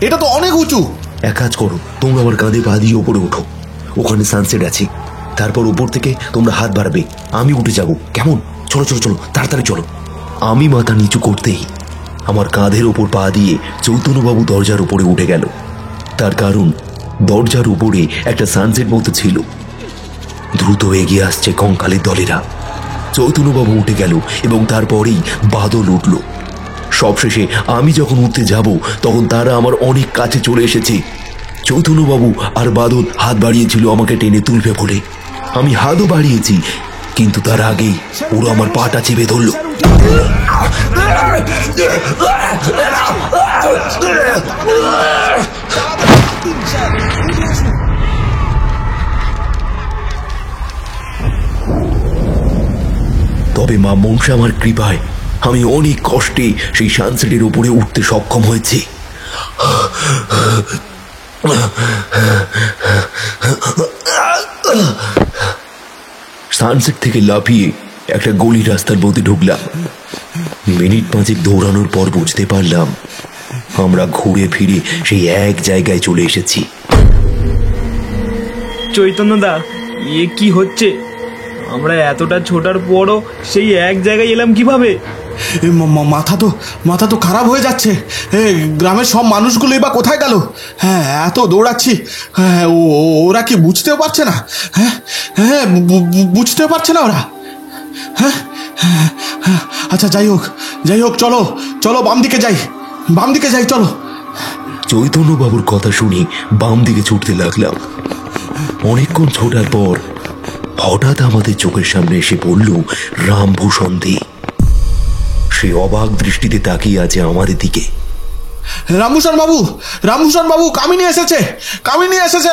এটা তো অনেক উঁচু। এক কাজ করো, তোমরা আমার কাঁধে পা দিয়ে ওপরে ওঠো, ওখানে সানসেট আছে। তারপর উপর থেকে তোমরা হাত বাড়াবে, আমি উঠে যাব, কেমন? চলো চলো চলো, তাড়াতাড়ি চলো। আমি মাথা নিচু করতেই আমার কাঁধের ওপর পা দিয়ে চৈতন্যবাবু দরজার উপরে উঠে গেল। তার কারণ দরজার উপরে একটা সানসেট মতো ছিল। দ্রুত এগিয়ে আসছে কঙ্কালের দলেরা। চৈতন্যবাবু উঠে গেল এবং তারপরেই বাদল উঠল। সবশেষে আমি যখন উঠতে যাব তখন তারা আমার অনেক কাছে চলে এসেছে। চৈতন্যবাবু আর বাদল হাত বাড়িয়েছিল আমাকে টেনে তুলবে বলে। আমি হাতও বাড়িয়েছি, কিন্তু তার আগেই ওরা আমার পাটা চেপে ধরল। তবে মা মনসা আমার কৃপায় আমি অনেক কষ্টে সেই সানসেটের উপরে উঠতে সক্ষম হয়েছি। সানসেট থেকে লাফিয়ে একটা গলি রাস্তার মধ্যে ঢুকলাম। মিনিট 5 দৌড়ানোর পর বুঝতে পারলাম আমরা ঘুরে ফিরে সেই এক জায়গায় চলে এসেছি। চৈতন্যদা, কি হচ্ছে? আমরা এতটা ছোটার পরও সেই এক জায়গায় এলাম কিভাবে? মাথা তো খারাপ হয়ে যাচ্ছে। গ্রামের সব মানুষগুলো এবার কোথায় গেল? হ্যাঁ, এত দৌড়াচ্ছি, ওরা কি বুঝতেও পারছে না? হ্যাঁ, বুঝতেও পারছে না ওরা। হ্যাঁ, আচ্ছা, যাই হোক, চলো চলো, বাম দিকে যাই, চলো। চৈতন্যবাবুর কথা শুনে বাম দিকে ছুটতে লাগলাম। অনেকক্ষণ ছোটার পর হঠাৎ আমাদের চোখের সামনে এসে পড়ল রামভূষণ দে। সে অবাক দৃষ্টিতে তাকিয়ে আছে আমাদের দিকে। রামভূষণ বাবু, কামিনী এসেছে,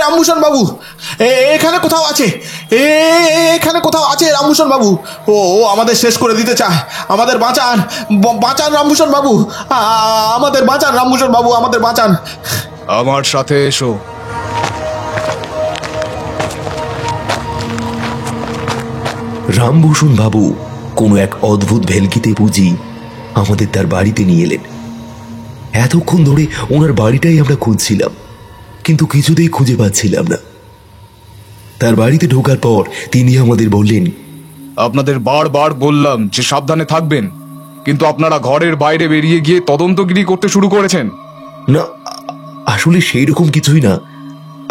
রামভূষণ বাবু। এখানে কোথাও আছে রামভূষণ বাবু। ও আমাদের শেষ করে দিতে চায়। আমাদের বাঁচান রামভূষণ বাবু, আমাদের বাঁচান। আমার সাথে এসো। রামভূষণ বাবু কোনো এক অদ্ভুত ভেলকিতে বুঝি আমাদের তার বাড়িতে নিয়ে এলেন। এতক্ষণ ধরে ওনার বাড়িটাই আমরা খুঁজছিলাম, কিন্তু কিছুতেই খুঁজে পাচ্ছিলাম না। তার বাড়িতে ঢোকার পর তিনি আমাদের বললেন, আপনাদের বারবার বললাম যে সাবধানে থাকবেন, কিন্তু আপনারা ঘরের বাইরে বেরিয়ে গিয়ে তদন্তগিরি করতে শুরু করেছেন। না, আসলে সেই রকম কিছুই না।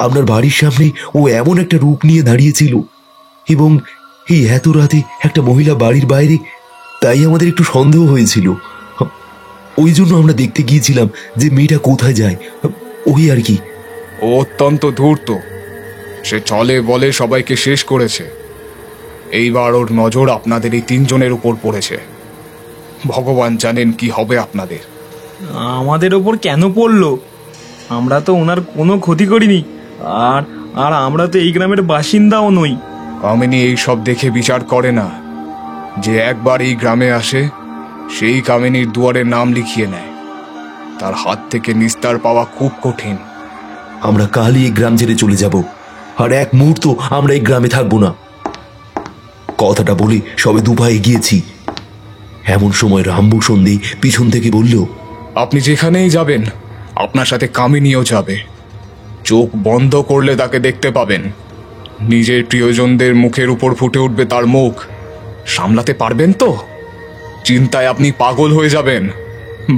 আপনার বাড়ির সামনে ও এমন একটা রূপ নিয়ে দাঁড়িয়েছিল এবং এই এত রাতে একটা মহিলা বাড়ির বাইরে, তাই আমাদের একটু সন্দেহ হয়েছিল। ওই জন্য আমরা দেখতে গিয়েছিলাম যে মেয়েটা কোথায় যায়, ওই আর কি। ও অত্যন্ত ধূর্ত, সে চলে বলে সবাইকে শেষ করেছে। এইবার ওর নজর আপনাদের এই 3 জনের উপর পড়েছে। ভগবান জানেন কি হবে আপনাদের। আমাদের ওপর কেন পড়লো? আমরা তো ওনার কোনো ক্ষতি করিনি, আর আমরা তো এই গ্রামের বাসিন্দাও নই। কামিনী এই সব দেখে বিচার করে না। যে একবার এই গ্রামে আসে সেই কামিনীর দুয়ারে নাম লিখিয়ে নেয়। তার হাত থেকে নিস্তার পাওয়া খুব কঠিন। আমরা কালই এই গ্রাম ছেড়ে চলে যাব, আর এক মুহূর্ত আমরা এই গ্রামে থাকবো না। কথাটা বলে সবে দুপায়ে গিয়েছি, এমন সময় রামভূষণ দে পিছন থেকে বলল, আপনি যেখানেই যাবেন আপনার সাথে কামিনীও যাবে। চোখ বন্ধ করলে তাকে দেখতে পাবেন। নিজের প্রিয়জনদের মুখের উপর ফুটে উঠবে তার মুখ। সামলাতে পারবেন তো? চিন্তায় আপনি পাগল হয়ে যাবেন,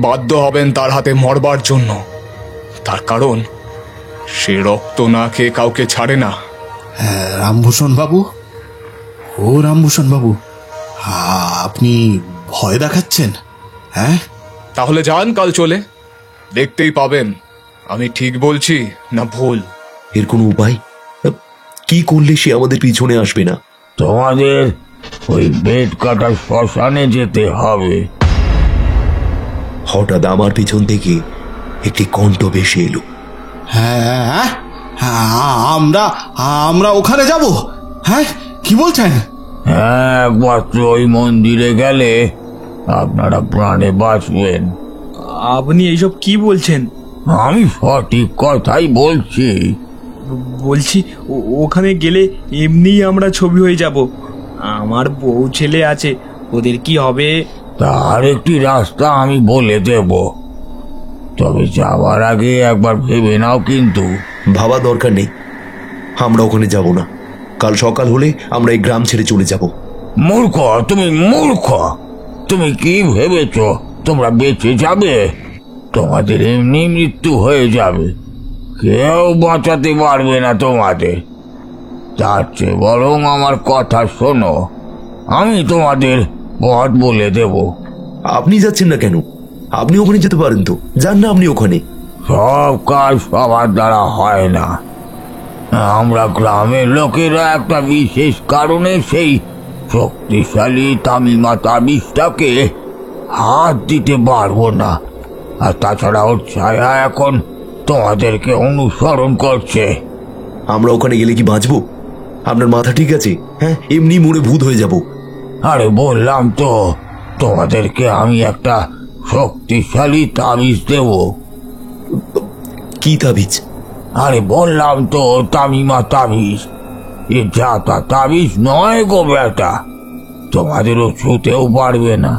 বাধ্য হবেন তার হাতে মরবার জন্য। তার কারণ সে রক্ত না খেয়ে কাউকে ছাড়ে না। রামভূষণ বাবু, আপনি ভয় দেখাচ্ছেন? হ্যাঁ, তাহলে যান কাল চলে, দেখতেই পাবেন আমি ঠিক বলছি না ভুল। এর কোনো উপায়? কি করলে সে আমাদের পিছনে আসবে না? তোমাদের ওই বেড কাটা শ্মশানে যেতে হবে। হঠাৎ আমার পিছন থেকে একটি কণ্ঠ ভেসে এলো। হ্যাঁ হ্যাঁ, আমরা আমরা ওখানে যাব? হ্যাঁ, কি বলছেন? হ্যাঁ, একমাত্র ওই মন্দিরে গেলে আপনারা প্রাণে বাঁচবেন। আপনি এইসব কি বলছেন? আমি সঠিক কথাই বলছি। বলছি ওখানে গেলে এমনিই আমরা ছবি হয়ে যাব। আমার বউ ছেলে আছে, ওদের কি হবে? তার একটি রাস্তা আমি বলে দেব, তবে যাওয়ার আগে একবার ভেবে নাও। কিন্তু ভাবা দরকার নেই, আমরা ওখানে যাব না। কাল সকাল হলে আমরা এই গ্রাম ছেড়ে চলে যাব। মূর্খ তুমি, মূর্খ! তুমি কি ভেবেছ তোমরা বেঁচে যাবে? তোমাদের এমনি মৃত্যু হয়ে যাবে, কেউ বাঁচাতে পারবে না তোমাদের। তার চেয়ে বরং আমার কথা শোনো, আমি তোমাদের পথ বলে দেব। আপনি যাচ্ছেন না কেন? আপনি ওখানে যেতে পারেন তো, যান না আপনি ওখানে। সব কাজ সবার দ্বারা হয় না। আমরা গ্রামের লোকেরা একটা বিশেষ কারণে সেই শক্তিশালী তামিমা তাবিজটাকে হাত দিতে পারবো না। আর তাছাড়া ওর ছায়া এখন তোমাদেরকে অনুসরণ করছে। আমরা ওখানে গেলে কি বাঁচবো? আপনার মাথা ঠিক আছে? হ্যাঁ, এমনি মরে ভূত হয়ে যাব। আরে বললাম তো, তোমাদেরকে আমি একটা শক্তিশালী তাবিজ দেব। কি তাবিজ? আরে বললাম তো, তামিমা তাবিজ। এ যাতা তাবিজ নয় গো বেটা, তোমাদেরও ছুতেও পারবে না।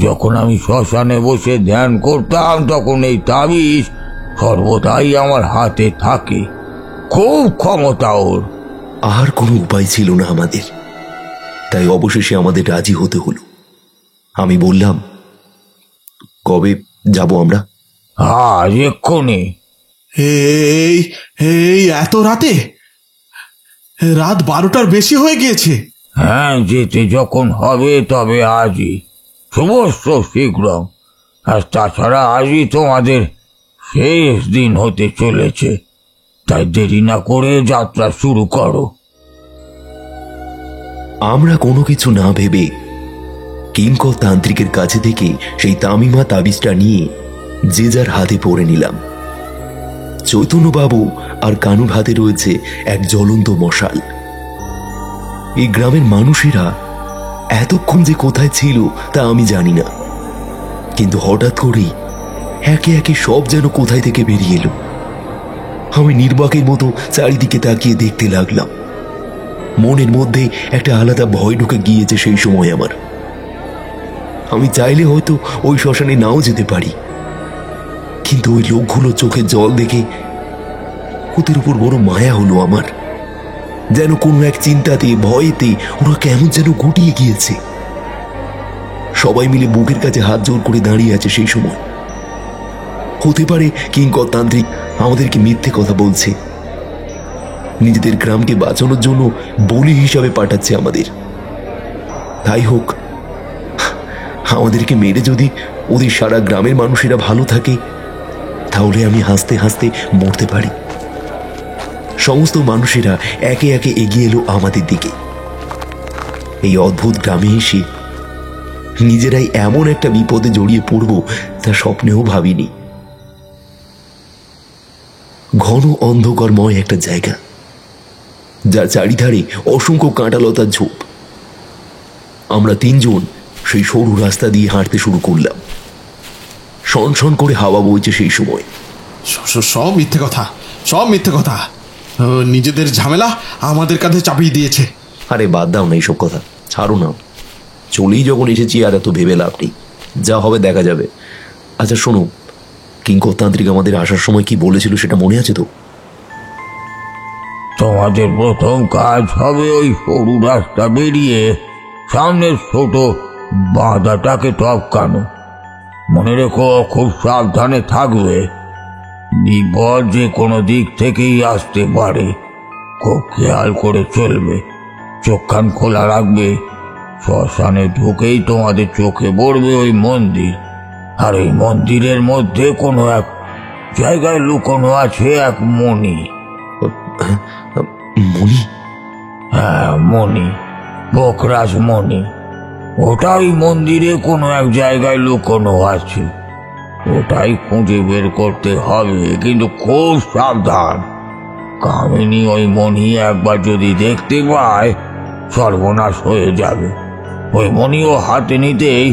যখন আমি শ্মশানে বসে ধ্যান করতাম, তখন এই তাবিজ সর্বদাই আমার হাতে থাকে। খুব ক্ষমতা ওর। আর কোনো উপায় ছিল না আমাদের, তাই অবশেষে আমাদের রাজি হতে হলো। আমি বললাম, কবে যাব আমরা? আজ এক্ষুনি। এই এই এত রাতে? রাত 12টার বেশি হয়ে গিয়েছে। হ্যাঁ, যেতে যখন হবে তবে আজই, সমস্ত শীঘ্র। আর তাছাড়া আজই তোমাদের শেষ দিন হতে চলেছে, তাই দেরি না করে যাত্রা শুরু করো। আমরা কোনো কিছু না ভেবে কিঙ্কর তান্ত্রিকের কাছে থেকে সেই তামিমা তাবিজটা নিয়ে যে যার হাতে পরে নিলাম। চৈতন্যবাবু আর কানুর হাতে রয়েছে এক জ্বলন্ত মশাল। এই গ্রামের মানুষেরা এতক্ষণ যে কোথায় ছিল তা আমি জানি না, কিন্তু হঠাৎ করেই একে একে সব যেন কোথায় থেকে বেরিয়ে এলো। আমি নির্বাকের মতো চারিদিকে তাকিয়ে দেখতে লাগলাম। মনের মধ্যে একটা আলাদা ভয় ঢুকে গিয়েছে সেই সময় আমার। আমি চাইলে হয়তো ওই শ্মশানে নাও যেতে পারি, কিন্তু ওই লোকগুলো চোখে জল দেখে ওদের উপর বড় মায়া হলো আমার। যেন কোনো এক চিন্তাতে, ভয়েতে ওরা কেমন যেন গুটিয়ে গিয়েছে। সবাই মিলে বুকের কাছে হাত জোর করে দাঁড়িয়ে আছে সেই সময়। হতে পারে কিঙ্কর তান্ত্রিক আমাদেরকে মিথ্যে কথা বলছে, নিজেদের গ্রামকে বাঁচানোর জন্য বলি হিসাবে পাঠাচ্ছে আমাদের। তাই হোক, আমাদেরকে মেরে যদি ওদের সারা গ্রামের মানুষেরা ভালো থাকে, তাহলে আমি হাসতে হাসতে মরতে পারি। সমস্ত মানুষেরা একে একে এগিয়ে এলো আমাদের দিকে। এই অদ্ভুত গ্রামে এসে নিজেরাই এমন একটা বিপদে জড়িয়ে পড়ব তা স্বপ্নেও ভাবিনি। ঘন অন্ধকারময় একটা জায়গা, যার চারিধারে অসংখ্য কাঁটালতার ঝোপ। আমরা তিনজন সেই সরু রাস্তা দিয়ে হাঁটতে শুরু করলাম। শনশন করে হাওয়া বইছে সেই সময়। সব মিথ্যে কথা, সব মিথ্যে কথা। নিজেদের ঝামেলা আমাদের কাঁধে চাপিয়ে দিয়েছে। আরে বাদ দাও না এইসব কথা, ছাড়ো না। চলেই যখন এসেছি আর এত ভেবে লাভ নেই, যা হবে দেখা যাবে। আচ্ছা শোনো, কিঙ্কর তান্ত্রিক আমাদের আসার সময় কি বলেছিল সেটা মনে আছে তো? তোমাদের প্রথম কাজ হবে ওই সরু রাস্তা বেরিয়ে সামনের ছোট বাধাটাকে টপকানো। মনে রেখো, খুব সাবধানে থাকবে। বিপদ যে কোনো দিক থেকেই আসতে পারে, খুব খেয়াল করে চলবে। চোখ কান খোলা রাখবে। শ্মশানে ঢুকেই তোমাদের চোখে পড়বে ওই মন্দির। আর এই মন্দিরের মধ্যে কোনো এক জায়গায় লুকোনো আছে এক মণি। মণি? হ্যাঁ, মণি, পোখরাজ মণি। ওটাই মন্দিরে কোনো এক জায়গায় লুকোনো আছে। ওটাই খুঁজে বের করতে হবে, কিন্তু খুব সাবধান। কামিনী ওই মণি একবার যদি দেখতে পায় সর্বনাশ হয়ে যাবে। ওই মণিও হাতে নিতেই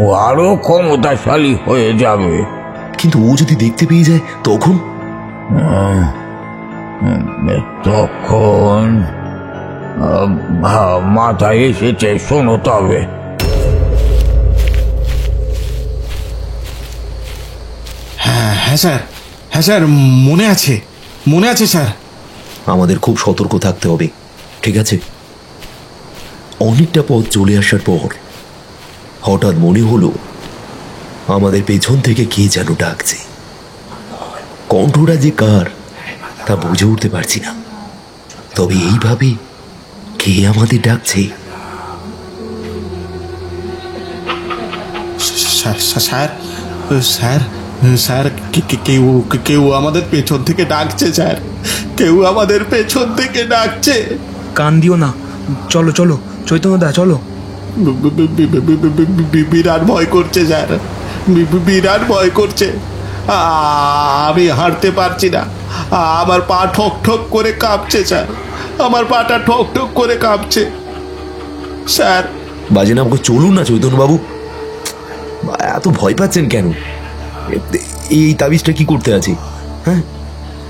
ও আরো ক্ষমতাশালী হয়ে যাবে। কিন্তু ও যদি দেখতে পেয়ে যায় তখন? তখন মাথায় এসেছে, শোনো তবে। হ্যাঁ স্যার, হ্যাঁ স্যার, মনে আছে, মনে আছে স্যার। আমাদের খুব সতর্ক থাকতে হবে, ঠিক আছে? অনেকটা পথ চলে আসার পর হঠাৎ মনে হলো আমাদের পেছন থেকে কে যেন ডাকছে। কণ্ঠটা যে কার তা বুঝে উঠতে পারছি না, তবে এইভাবে কে আমাদের ডাকছে? স্যার স্যার স্যার, কেউ কেউ আমাদের পেছন থেকে ডাকছে স্যার, কেউ আমাদের পেছন থেকে ডাকছে। কান দিও না, চলো চলো চৈতন্যদা চলো। বিরাট ভয় করছে স্যার, বিরাট ভয় করছে। আমি হাঁটতে পারছি না, আমার পা ঠক ঠক করে কাঁপছে স্যার, আমার পাটা ঠক ঠক করে কাঁপছে স্যার। বাজে না, আমাকে চলুন না চৈতন্যবাবু, এত ভয় পাচ্ছেন কেন? এই তাবিজটা কি করতে আছে? হ্যাঁ,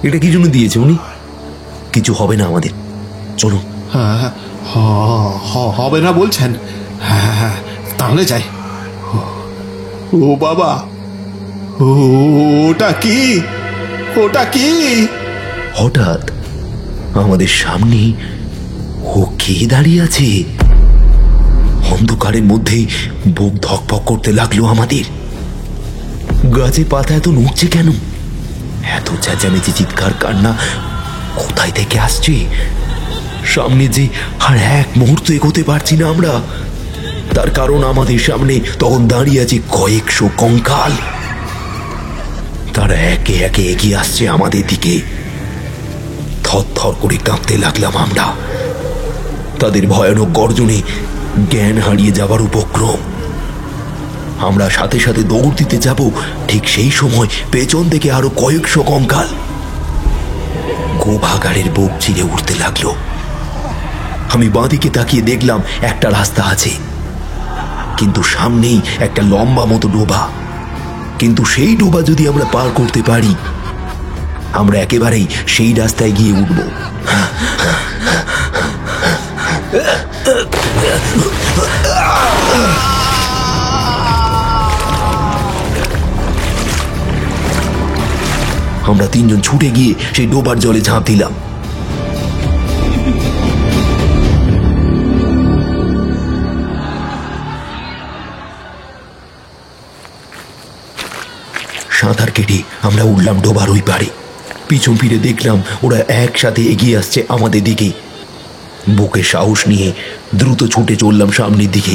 এটা কি জন্য দিয়েছে উনি? কিছু হবে না আমাদের, চলুন। হবে না বলছেন? হ্যাঁ হ্যাঁ, তাহলে যাই। ও বাবা, ওটা কি, ওটা কি? হঠাৎ আমাদের সামনে ও কে দাঁড়িয়ে আছে? অন্ধকারের মধ্যে বুক ধকপক করতে লাগলো আমাদের। গাছে পাতা এত নড়ছে কেন? এত চেঁচামেচি, চিৎকার, কান্না কোথায় থেকে আসছে? সামনে যে আর এক মুহূর্ত এগোতে পারছি না আমরা, তার কারণ আমাদের সামনে তখন দাঁড়িয়ে আছে কয়েকশো কঙ্কাল। তারা একে একে এগিয়ে আসছে আমাদের দিকে। থরথর করে কাঁপতে লাগলাম আমরা। তাদের ভয়ানক গর্জনে জ্ঞান হারিয়ে যাবার উপক্রম। আমরা সাথে সাথে দৌড় দিতে যাব, ঠিক সেই সময় পেছন থেকে আরো কয়েকশো কঙ্কাল গোভাগাড়ের বুক চিরে উঠতে লাগলো। আমি বাঁদিকে তাকিয়ে দেখলাম একটা রাস্তা আছে, কিন্তু সামনেই একটা লম্বা মতো ডোবা। কিন্তু সেই ডোবা যদি আমরা পার করতে পারি, আমরা একেবারেই সেই রাস্তায় গিয়ে উঠব। আমরা তিনজন ছুটে গিয়ে সেই ডোবার জলে ঝাঁপ দিলাম। সাঁতার কেটে আমরা উঠলাম ডোবার ওই পারে। পিছন ফিরে দেখলাম ওরা একসাথে এগিয়ে আসছে আমাদের দিকে। বুকে সাহস নিয়ে দ্রুত ছুটে চললাম সামনের দিকে।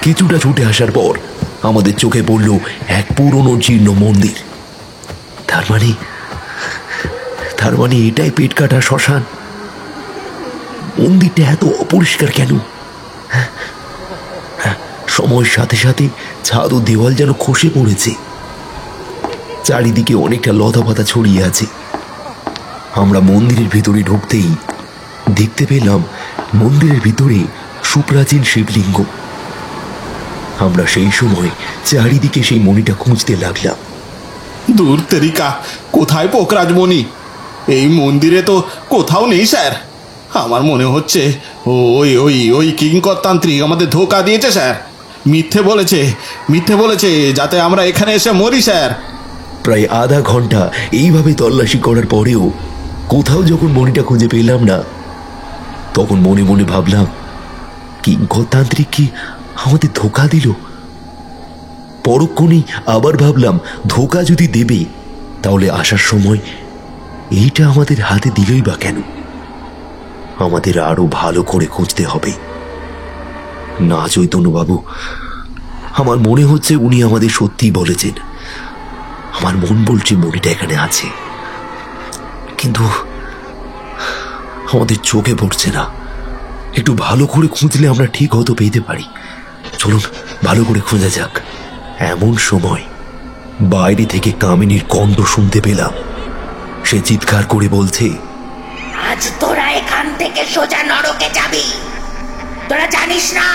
কিছুটা ছুটে আসার পর আমাদের চোখে পড়ল এক পুরনো জীর্ণ মন্দির। তার মানে এটাই পেট কাটা শ্মশান। মন্দিরটা এত অপরিষ্কার কেন? সময়ের সাথে সাথে ছাদ ও দেওয়াল যেন খসে পড়েছে। চারিদিকে অনেকটা লতা পাতা ছড়িয়ে আছে। আমরা মন্দিরের ভিতরে ঢুকতেই দেখতে পেলাম মন্দিরের ভিতরে সুপ্রাচীন শিবলিঙ্গ। আমরা সেই সময় চারিদিকে সেই মণিটা খুঁজতে লাগলাম। দূর তেরিকা, কোথায় পোকরাজ মণি? এই মন্দিরে তো কোথাও নেই স্যার। আমার মনে হচ্ছে ওই ওই ওই কিংকরতান্ত্রিক আমাদের ধোকা দিয়েছে স্যার। মিথ্যে বলেছে যাতে আমরা এখানে এসে মরি স্যার। প্রায় আধা ঘন্টা এইভাবে তল্লাশি করার পরেও কোথাও যখন মণিটা খুঁজে পেলাম না, তখন মনে মনে ভাবলাম, কিংকরতান্ত্রিক কি আমাদের ধোকা দিল? পরক্ষণেই আবার ভাবলাম, ধোকা যদি দেবে তাহলে আসার সময় এইটা আমাদের হাতে দিলই বা কেন? আমাদের আরো ভালো করে খুঁজতে হবে। না চৈতন্যবাবু, আমার মনে হচ্ছে উনি আমাদের সত্যি বলেছেন। আমার মন বলছে মণিটা এখানে আছে, কিন্তু আমাদের চোখে পড়ছে না। একটু ভালো করে খুঁজলে আমরা ঠিক হয়তো পেতে পারি। চলুন ভালো করে খোঁজা যাক। এমন সময় বাইরে থেকে কামিনীর কণ্ঠ শুনতে পেলাম। সে চিৎকার করে বলছে, আজ তোরা এখান থেকে সোজা নরকে যাবি। তোরা জানিস না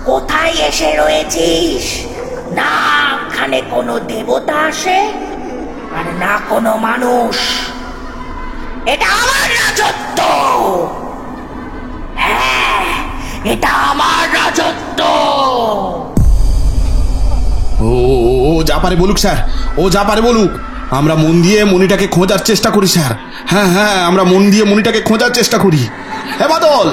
কোথায় এসে রয়েছিস। না এখানে কোনো দেবতা আসে আর না কোনো মানুষ। এটা আমার রাজত্ব। হ্যাঁ, এটা আমার রাজত্ব। ও ও যা পারে বলুক স্যার, ও যা পারে বলুক। আমরা মন দিয়ে মণিটাকে খোঁজার চেষ্টা করি স্যার। হ্যাঁ হ্যাঁ, আমরা মন দিয়ে মণিটাকে খোঁজার চেষ্টা করি। হ্যাঁ বাদল,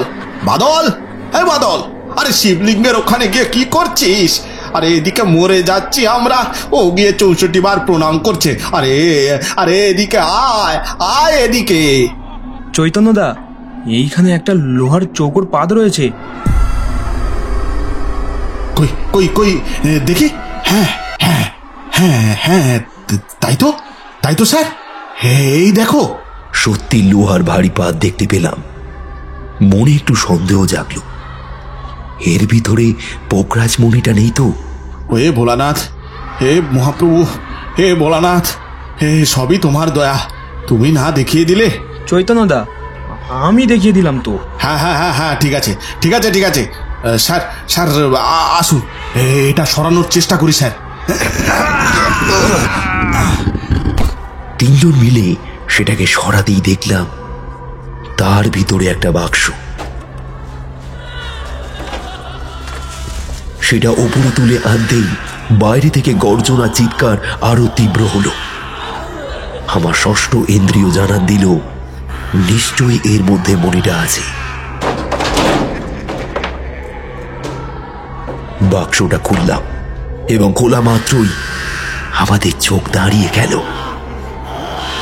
বাদল, হ্যাঁ বাদল, আরে শিবলিঙ্গের ওখানে গিয়ে কি করছিস? আরে এদিকে মরে যাচ্ছি আমরা, ও গিয়ে 64 বার প্রণাম করছে। আরে আরে এদিকে আয়, আয় এদিকে। চৈতন্যদা, এইখানে একটা লোহার চৌকোর পাত রয়েছে। কই কই কই দেখি। হ্যাঁ হ্যাঁ হ্যাঁ হ্যাঁ, তাই তো, তাই তো স্যার, এই দেখো। সত্যি লোহার ভারী পাত দেখতে পেলাম। মনে একটু সন্দেহ জাগলো, এর ভিতরে পোকরাজ মণিটা নেই তো? হে ভোলানাথ, হে মহাপ্রভু, হে ভোলানাথ, হে সবই তোমার দয়া, তুমি না দেখিয়ে দিলে। চৈতন্যদা, আমি দেখিয়ে দিলাম তো। হ্যাঁ হ্যাঁ হ্যাঁ হ্যাঁ, ঠিক আছে ঠিক আছে ঠিক আছে। স্যার স্যার আসুন, এটা সরানোর চেষ্টা করি স্যার। তিনজন মিলে সেটাকে সরাতেই দেখলাম তার ভিতরে একটা বাক্স। সেটা ওপরে তুলে আনতেই বাইরে থেকে গর্জনা চিৎকার আরো তীব্র হলো। আমার ষষ্ঠ ইন্দ্রিয় জানান দিল নিশ্চয়ই এর মধ্যে মণিটা আছে। বাক্সটা খুললাম এবং খোলা মাত্রই আমাদের চোখ দাঁড়িয়ে গেল।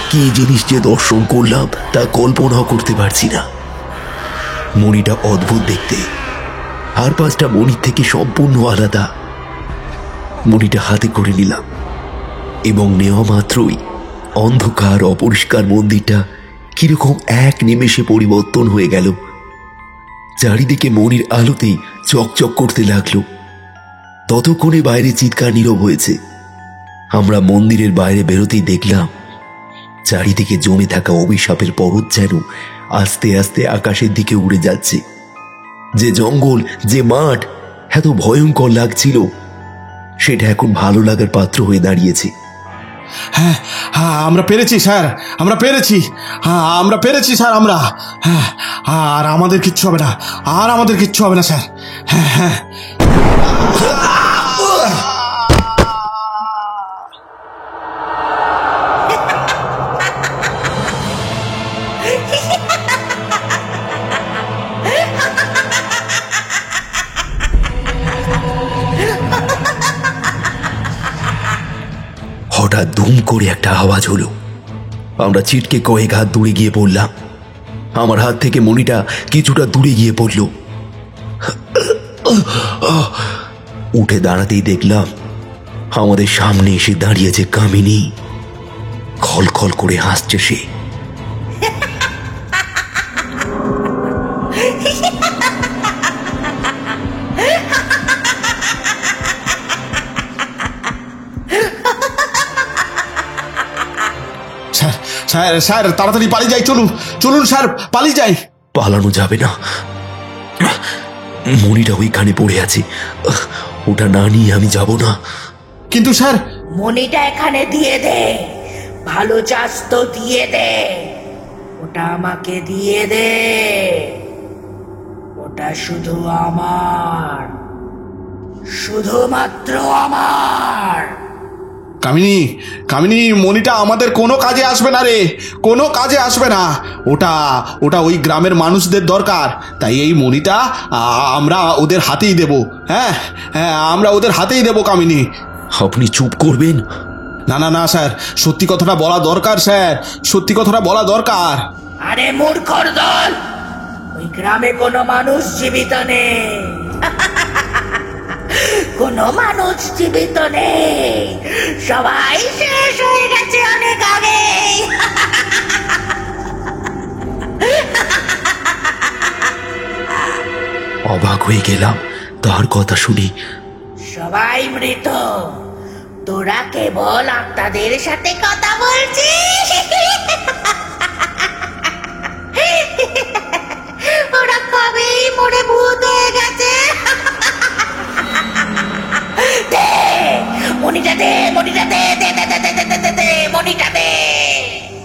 কি জিনিস যে দর্শন করলাম তা কল্পনাও করতে পারছি না। মণিটা অদ্ভুত দেখতে, আর 5টা মণির থেকে সম্পূর্ণ আলাদা। মণিটা হাতে করে নিলাম এবং নেওয়া মাত্রই অন্ধকার অপরিষ্কার মন্দিরটা কিরকম এক নিমেষে পরিবর্তন হয়ে গেল। চারিদিকে মণির আলোতেই চকচক করতে লাগলো। ততক্ষণে বাইরে চিৎকার নীরব হয়েছে। আমরা মন্দিরের বাইরে বেরোতেই দেখলাম চারিদিকে জমে থাকা অভিশাপের পর্বত যেন আস্তে আস্তে আকাশের দিকে উড়ে যাচ্ছে। যে জঙ্গল, যে মাঠ এত ভয়ঙ্কর লাগছিল, সেটা এখন ভালো লাগার পাত্র হয়ে দাঁড়িয়েছে। হ্যাঁ হ্যাঁ, আমরা পেরেছি স্যার, আমরা পেরেছি। হ্যাঁ আমরা পেরেছি স্যার, আমরা। হ্যাঁ, আর আমাদের কিচ্ছু হবে না, আর আমাদের কিচ্ছু হবে না স্যার। হ্যাঁ হ্যাঁ। হঠাৎ ধুম করে একটা আওয়াজ হলো। আমরা ছিটকে কয়েক হাত দূরে গিয়ে পড়লাম। আমার হাত থেকে মণিটা কিছুটা দূরে গিয়ে পড়ল। উঠে দাঁড়াতেই দেখলাম আমাদের সামনে এসে দাঁড়িয়েছে কামিনী। খলখল করে হাসছে সে। স্যার স্যার, তাড়াতাড়ি পালিয়ে যাই, চলুন চলুন স্যার, পালিয়ে যাই। পালানো যাবে না, মণিটা ওইখানে পড়ে আছে, ওটা না নিয়ে আমি যাব না। কিন্তু স্যার, মণিটা এখানে দিয়ে দে, ভালো চাস তো দিয়ে দে, ওটা আমাকে দিয়ে দে, ওটা শুধু আমার, শুধুমাত্র আমার। কামিনী, কামিনী, মণিটা আমাদের কোনো কাজে আসবে না রে, কোনো কাজে আসবে না। ওটা ওটা ওই গ্রামের মানুষদের দরকার, তাই এই মণিটা আমরা ওদের হাতেই দেব। হ্যাঁ হ্যাঁ, আমরা ওদের হাতেই দেব কামিনী। আপনি চুপ করবেন? না না না স্যার, সত্যি কথাটা বলা দরকার স্যার, সত্যি কথাটা বলা দরকার। আরে মূর্খর দল, ওই গ্রামে কোনো মানুষ জীবিত নেই, কোনো মানুষ জীবিত নেই, সবাই শেষ হয়ে গেছে অনেক আগে। অবাক হয়ে গেলাম তার কথা শুনি। সবাই মৃত, তোরা কেবল আত্মাদের সাথে কথা বলছিস। ওরা কবেই মরে ভূত হয়ে গেছে। দে মনিটা দে, মনিটা দে, দে দে দে দে দে দে দে মনিটা দে।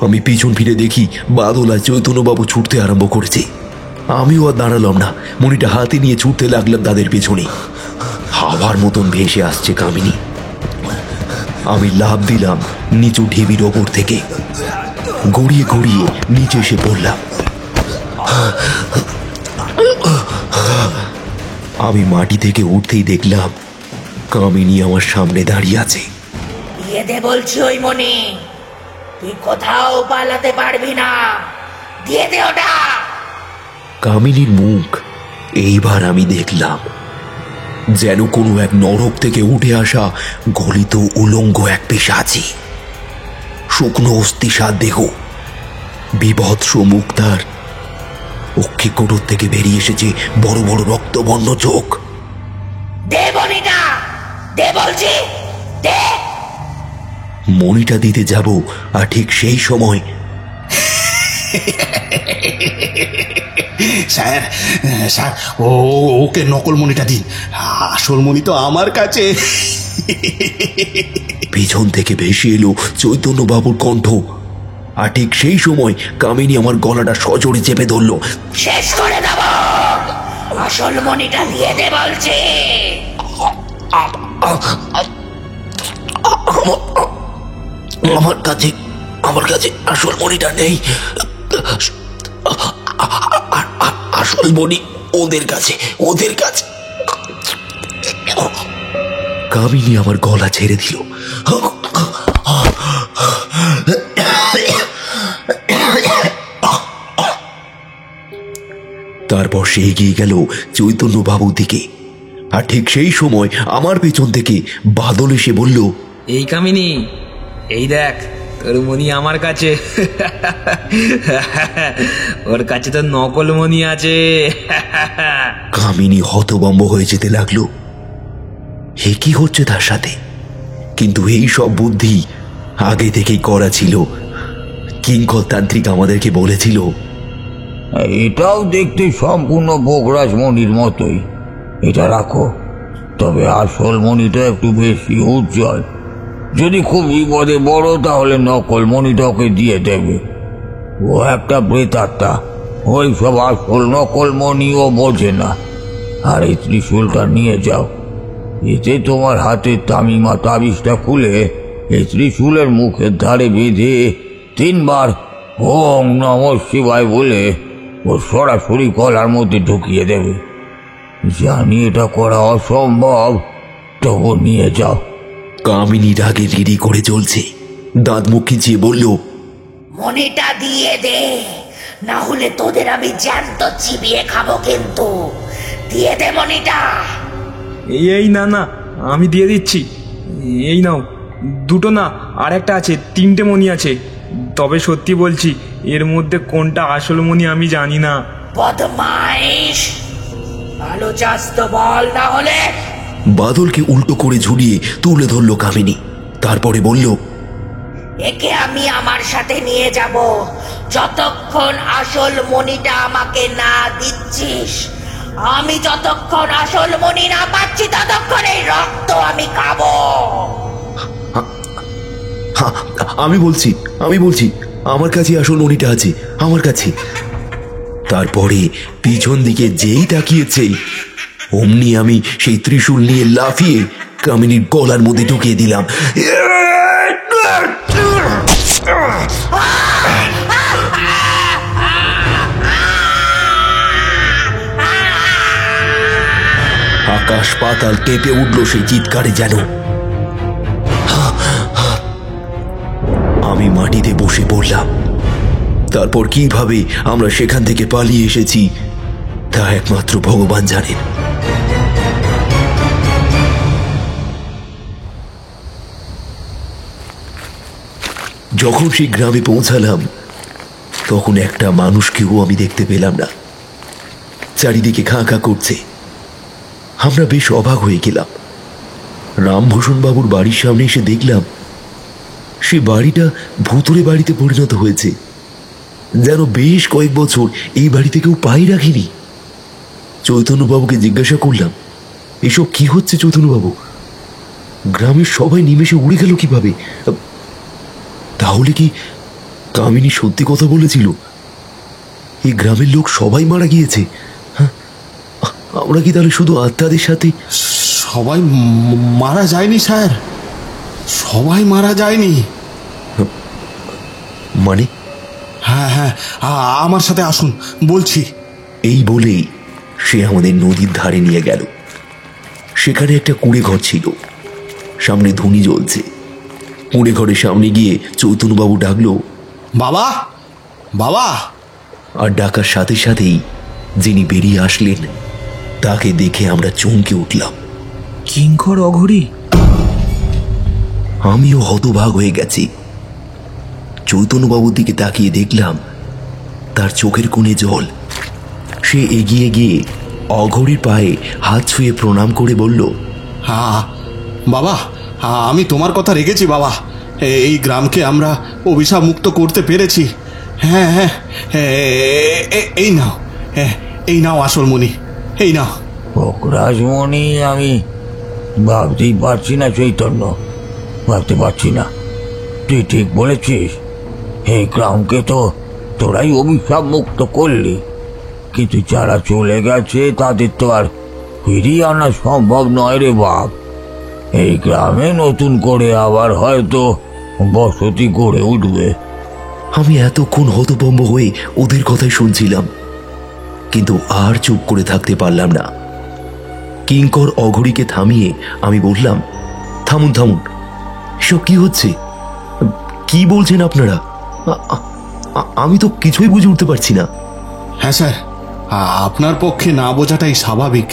আমি পিছন ফিরে দেখি বাদল আর চৈতন্যবাবু ছুটতে আরম্ভ করেছে। আমিও আর দাঁড়ালাম না, মনিটা হাতে নিয়ে ছুটতে লাগলাম তাদের পেছনে। হাওয়ার মতন ভেসে আসছে কামিনী। আমি লাফ দিলাম নিচু ঢিবির ওপর থেকে, গড়িয়ে গড়িয়ে নিচে এসে পড়লাম। আমি মাটি থেকে উঠতেই দেখলাম কামিনী আমার সামনে দাঁড়িয়ে আছে। দিয়ে দে বলছি ওই মনি, তুই কোথাও পালাতে পারবি না, দিয়ে দে ওটা। কামিনীর মুখ এইবার আমি দেখলাম যেন কোনো এক নরক থেকে উঠে আসা গলিত উলঙ্গ এক পেশাচি। শুকনো অস্থিসার দেহ, বিভৎস মুখ তার, অক্ষিকোটর থেকে বেরিয়ে এসেছে বড় বড় রক্তবর্ণ চোখ। দে মনিটা, দে বলছি, দে। মনিটা দিতে যাব, আর ঠিক সেই সময় স্যার স্যার, ওকে নকল মনিটা দিন, আসল মনি তো আমার কাছে। পিছন থেকে ভেসে এলো চৈতন্যবাবুর কণ্ঠ, আর ঠিক সেই সময় কামিনী আমার গলাটা সজোরে চেপে ধরল। শেষ করে দেব, আসল মনিটা দিয়ে দে বলছি। আমার কাছে আসল মনিটা নেই, আসল মনি ওদের কাছে। কামিনী আমার গলা ছেড়ে দিল। তারপর সে এগিয়ে গেল চৈতন্য বাবুর দিকে, আর ঠিক সেই সময় আমার পেছন থেকে বাদল এসে বলল, এই কামিনী, এই দেখ তোর মনি আমার কাছে। ওর কাছে তো নকল মনি আছে। কামিনী হতভম্ব হয়ে যেতে লাগলো। এ কি হচ্ছে তার সাথে? কিন্তু এই সব বুদ্ধি আগে থেকেই করা ছিল। কিঙ্কর তান্ত্রিক আমাদেরকে বলেছিল, এটাও দেখতে সম্পূর্ণ বোগরাজ মণির মতোই, এটা রাখো। তবে আসল মণিটা একটু বেশি উজ্জ্বল। যদি খুব বিপদে বড় তাহলে নকল মণিটা ওকে দিয়ে দেবে। ও একটা প্রেতাত্মা, ওই সব আসল নকল মণিও বোঝে না। আর এই ত্রিশূলটা নিয়ে যাও, এতে তোমার হাতের তামিমা তাবিজটা খুলে এই ত্রিশূলের মুখের ধারে বেঁধে 3 বার ওং নমঃ শিবায় বলে ও সরাসরি গলার মধ্যে ঢুকিয়ে দেবে। জানি এটা করা অসম্ভব, তবু নিয়ে যাও। কামিনী রাগে রিরি করে চলছে, দাঁত মুখ খিচিয়ে বলল, মনিটা দিয়ে দে, না হলে তোদের আমি জ্যান্ত চিবিয়ে খাবো। কিন্তু দিয়ে দে মনিটা। এই না না, আমি দিয়ে দিচ্ছি। এই নাও, 2টো না, আর একটা আছে, 3টে মণি আছে। তবে সত্যি বলছি, এর মধ্যে কোনটা আসল মণি আমি জানি না। বদমাইশ, ভালো চাস তো বল, না হলে। বাদলকে উল্টো করে ঝুলিয়ে তুলে ধরল কামিনী। তারপরে বলল, একে আমি আমার সাথে নিয়ে যাব, যতক্ষণ আসল মনিটা আমাকে না দিচ্ছিস। আমি যতক্ষণ আসল মনি না পাচ্ছি, ততক্ষণ এই রক্ত আমি খাবো। আমি বলছি আমার কাছে আসল মণিটা আছে, আমার কাছে। তারপরে পিছন দিকে যেই তাকিয়েছে, অমনি আমি সেই ত্রিশূল নিয়ে লাফিয়ে কামিনীর গলার মধ্যে ঢুকিয়ে দিলাম। আকাশ পাতাল কেঁপে উঠল সেই চিৎকারে যেন। আমি মাটিতে বসে পড়লাম। তারপর কিভাবে আমরা সেখান থেকে পালিয়ে এসেছি তা একমাত্র ভগবান জানেন। যখন সেই গ্রামে পৌঁছালাম, তখন একটা মানুষকেও আমি দেখতে পেলাম না। চারিদিকে খাঁ খাঁ করছে। আমরা বেশ অবাক হয়ে গেলাম। রামভূষণ বাবুর বাড়ির সামনে এসে দেখলাম সে বাড়িটা ভুতুরে বাড়িতে পরিণত হয়েছে, যেন বেশ কয়েক বছর এই বাড়িতে কেউ পাই রাখেনি। চৈতন্যবাবুকে জিজ্ঞাসা করলাম, এসব কি হচ্ছে চৈতন্যবাবু? গ্রামের সবাই নিমেষে উড়ে গেল কিভাবে? তাহলে কি কামিনী সত্যি কথা বলেছিল? এই গ্রামের লোক সবাই মারা গিয়েছে? হ্যাঁ, আমরা কি তাহলে শুধু আত্মাদের সাথে? সবাই মারা যায়নি স্যার, সবাই মারা যায়নি। মানে? হ্যাঁ হ্যাঁ, আমার সাথে আসুন বলছি। এই বলেই সে আমাদের নদীর ধারে নিয়ে গেল। সেখানে একটা কুঁড়ে ঘর ছিল, সামনে ধুনি জ্বলছে। কুঁড়ে ঘরের সামনে গিয়ে চৈতন্যবাবু ডাকলো, বাবা বাবা। আর ডাকার সাথে সাথেই যিনি বেরিয়ে আসলেন তাকে দেখে আমরা চমকে উঠলাম। কিঙ্কর অঘরী? আমিও হতবাক হয়ে গেছি। চৈতন্যবাবুর দিকে তাকিয়ে দেখলাম তার চোখের কোণে জল। সে এগিয়ে গিয়ে অঘরীর পায়ে হাত ছুঁয়ে প্রণাম করে বলল, হ্যাঁ বাবা, আমি তোমার কথা রেখেছি বাবা। এই গ্রামকে আমরা অভিশাপ মুক্ত করতে পেরেছি। হ্যাঁ হ্যাঁ, এই নাও, এই নাও আসল মণি, এই নাও। রাজমণি, আমি ভাবতেই পারছি না চৈতন্য, ভাবতে পারছি না। তুই ঠিক বলেছিস, এই গ্রামকে তো তোরাই অভিশাপ মুক্ত করলি, কিন্তু যারা চলে গেছে তাদের তো আর ফিরিয়ে আনা সম্ভব নয় রে বাপ। এই গ্রামে নতুন করে আবার হয়তো বসতি গড়ে উঠবে। আমি এতক্ষণ হতভম্ব হয়ে ওদের কথাই শুনছিলাম, কিন্তু আর চুপ করে থাকতে পারলাম না। কিঙ্কর অঘরীকে থামিয়ে আমি বললাম, থামুন থামুন, এসব কি হচ্ছে? কি বলছেন আপনারা? আমি তো কিছুই বুঝে উঠতে পারছি না। হ্যাঁ স্যার, আপনার পক্ষে না বোঝাটাই স্বাভাবিক।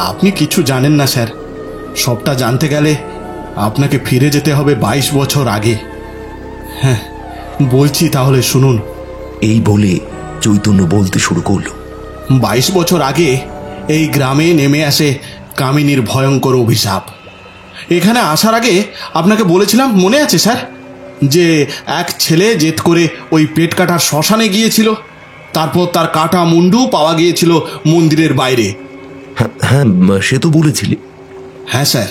আপনি কিছু জানেন না স্যার। সবটা জানতে গেলে আপনাকে ফিরে যেতে হবে 22 বছর আগে। হ্যাঁ বলছি, তাহলে শুনুন। এই বলে চৈতন্য বলতে শুরু করলো। 22 বছর আগে এই গ্রামে নেমে আসে কামিনীর ভয়ঙ্কর অভিশাপ। এখানে আসার আগে আপনাকে বলেছিলাম, মনে আছে স্যার, যে এক ছেলে জেদ করে ওই পেট কাটার শ্মশানে গিয়েছিল, তারপর তার কাটা মুন্ডু পাওয়া গিয়েছিল মন্দিরের বাইরে। হ্যাঁ, সে তো বলেছিলে। হ্যাঁ স্যার,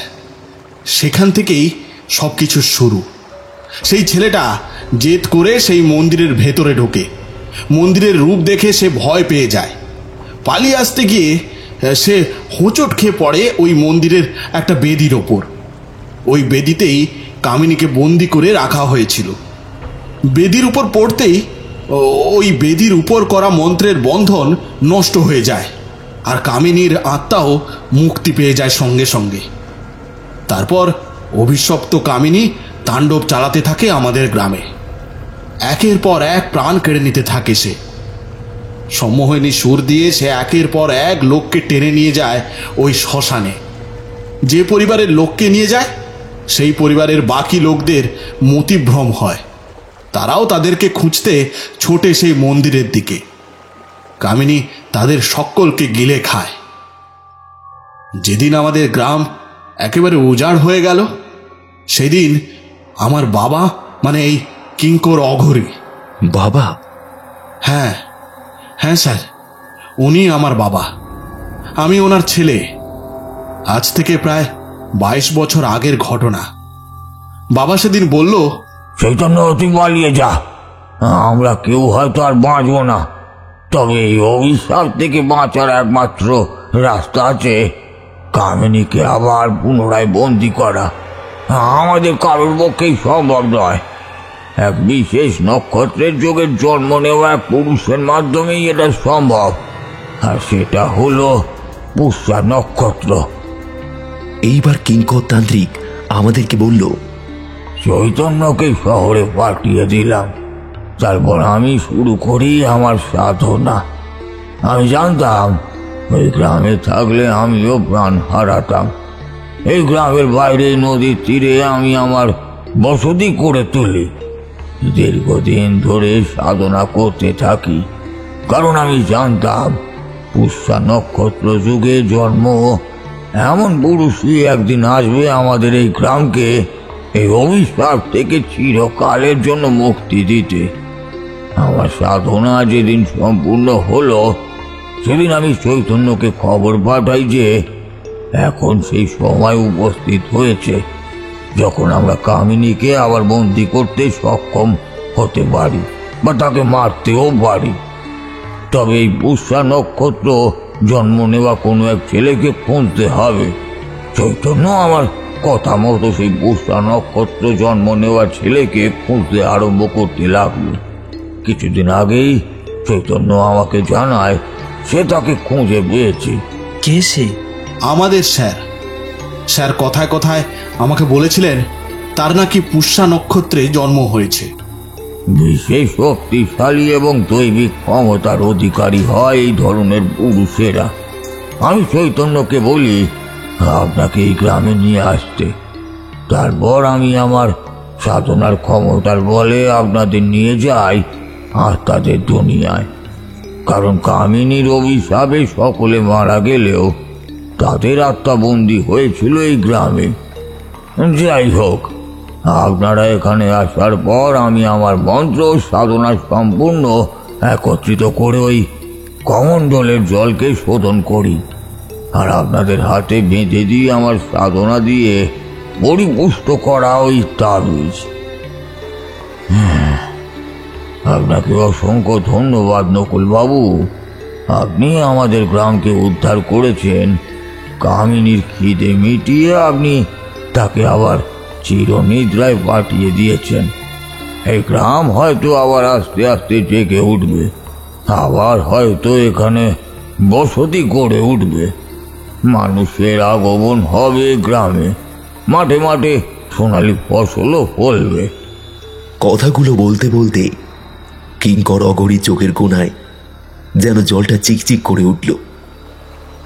সেখান থেকেই সব কিছু শুরু। সেই ছেলেটা জেদ করে সেই মন্দিরের ভেতরে ঢোকে। মন্দিরের রূপ দেখে সে ভয় পেয়ে যায়। পালিয়ে আসতে গিয়ে সে হোঁচট খেয়ে পড়ে ওই মন্দিরের একটা বেদির ওপর। ওই বেদিতেই কামিনীকে বন্দি করে রাখা হয়েছিল। বেদির উপর পড়তেই ওই বেদির উপর করা মন্ত্রের বন্ধন নষ্ট হয়ে যায়, আর কামিনীর আত্মাও মুক্তি পেয়ে যায় সঙ্গে সঙ্গে। তারপর অভিশপ্ত কামিনী তাণ্ডব চালাতে থাকে আমাদের গ্রামে। একের পর এক প্রাণ কেড়ে নিতে থাকে সে। সম্মোহিনী সুর দিয়ে সে একের পর এক লোককে টেনে নিয়ে যায় ওই শ্মশানে। যে পরিবারের লোককে নিয়ে যায় সেই পরিবারের বাকি লোকদের মতিভ্রম হয়। তারাও তাদেরকে খুঁজতে ছোটে সেই মন্দিরের দিকে। কামিনী তাদের সকলকে গিলে খায়। যেদিন আমাদের গ্রাম একেবারে উজাড় হয়ে গেল, সেদিন আমার বাবা, মানে এই কিঙ্কর অঘরী। বাবা? হ্যাঁ হ্যাঁ স্যার, উনি আমার বাবা, আমি ওনার ছেলে। আজ থেকে প্রায় 22 বছর আগের ঘটনা। বাবা সেদিন বলল, চৈতন্য, তুই পালিয়ে যা, আমরা কেউ হয়তো আর বাঁচব না। তবে এই অভিশাপ থেকে বাঁচার একমাত্র রাস্তা আছে, কামিনীকে আবার পুনরায় বন্দি করা। আমাদের কারোর পক্ষেই সম্ভব নয়। এক বিশেষ নক্ষত্রের যোগে জন্ম নেওয়া এক পুরুষের মাধ্যমেই এটা সম্ভব, আর সেটা হলো পুষ্যা নক্ষত্র। এইবার কিঙ্কর তান্ত্রিক আমাদেরকে বলল, চৈতন্যকে শহরে পাঠিয়ে দিলাম। তারপর আমি শুরু করি আমার সাধনা। আমি জানতাম ওই গ্রামে থাকলে আমিও প্রাণ হারাতাম। এই গ্রামের বাইরে নদীর তীরে আমি আমার বসতি করে তুলি। দীর্ঘদিন ধরে সাধনা করতে থাকি, কারণ আমি জানতাম পুষ্যা নক্ষত্র যুগে জন্ম এমন পুরুষই একদিন আসবে আমাদের এই গ্রামকে এই অভিশাপ থেকে চিরকালের জন্য মুক্তি দিতে। আমার সাধনা যেদিন সম্পূর্ণ হলো সেদিন আমি চৈতন্যকে খবর পাঠাই যে এখন সেই সময় উপস্থিত হয়েছে যখন আমরা কামিনীকে আবার বন্দি করতে সক্ষম হতে পারি বা তাকে মারতেও পারি। তবে এই পুষ্যা নক্ষত্র জন্ম নেওয়া কোনো এক ছেলেকে খুঁজতে হবে। চৈতন্য আমার কথা মতো সেই পুষ্যা নক্ষত্র জন্ম নেওয়া ছেলেকে খুঁজতে আরম্ভ করতে লাগলো। কিছুদিন আগেই চৈতন্য আমাকে জানায় সে তাকে খুঁজে পেয়েছে। কে সে? আমাদের স্যার। স্যার কথায় কথায় আমাকে বলেছিলেন তার নাকি পুষ্যা নক্ষত্রে জন্ম হয়েছে। বিশেষ শক্তিশালী এবং দৈবিক ক্ষমতার অধিকারী হয় এই ধরনের পুরুষেরা। আমি চৈতন্যকে বলি আপনাকে এই গ্রামে নিয়ে আসতে, তারপর আমি আমার সাধনার ক্ষমতার বলে আপনাদের নিয়ে যাই আত্মাদের দুনিয়ায়। কারণ কামিনীর অভিশাপে সকলে মারা গেলেও তাদের আত্মা বন্দী হয়েছিল এই গ্রামে। যাই হোক, আপনারা এখানে আসার পর আমি আমার মন্ত্র সাধনা সম্পূর্ণ একত্রিত করে ওই কমণ্ডলের জলকে শোধন করি আর আপনাদের হাতে বেঁধে দিয়ে আমার সাধনা দিয়ে পরিপুষ্ট করা ওই তাবিজ। আপনাকে অসংখ্য ধন্যবাদ নকুলবাবু। আপনি আমাদের গ্রামকে উদ্ধার করেছেন। কামিনীর খিদে মিটিয়ে আপনি তাকে আবার চিরনিদ্রায় পাঠিয়ে দিয়েছেন। এই গ্রাম হয়তো আবার আস্তে আস্তে জেগে উঠবে, আবার হয়তো এখানে বসতি গড়ে উঠবে। মানুষের আগমন হবে গ্রামে, মাঠে মাঠে সোনালি ফসলও ফলবে। কথাগুলো বলতে বলতে কিঙ্কর অগরি চোখের কোণায় যেন জলটা চিকচিক করে উঠল।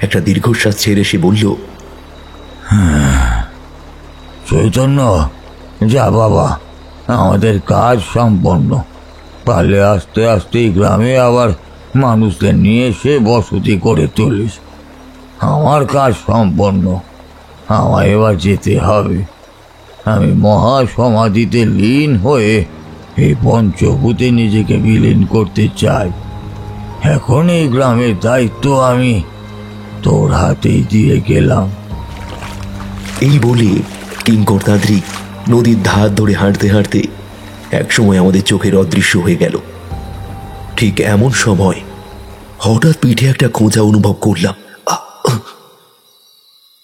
একটা দীর্ঘশ্বাস ছেড়ে সে বলল, চৈতন্য, যা বাবা, আমাদের কাজ সম্পন্ন। পারলে আস্তে আস্তে গ্রামে আবার মানুষদের নিয়ে এসে বসতি করে তুলিস। আমার কাজ সম্পন্ন, আমায় এবার যেতে হবে। আমি মহা সমাধিতে লীন হয়ে এই পঞ্চভূতে নিজেকে বিলীন করতে চাই। এখন এই গ্রামের দায়িত্ব আমি তোর হাতেই দিয়ে গেলাম। এই বলে কিঙ্কর তান্ত্রিক নদীর ধার ধরে হাঁটতে হাঁটতে একসময় আমাদের চোখের অদৃশ্য হয়ে গেল। ঠিক এমন সময় হঠাৎ পিঠে একটা খোঁজা অনুভব করলাম,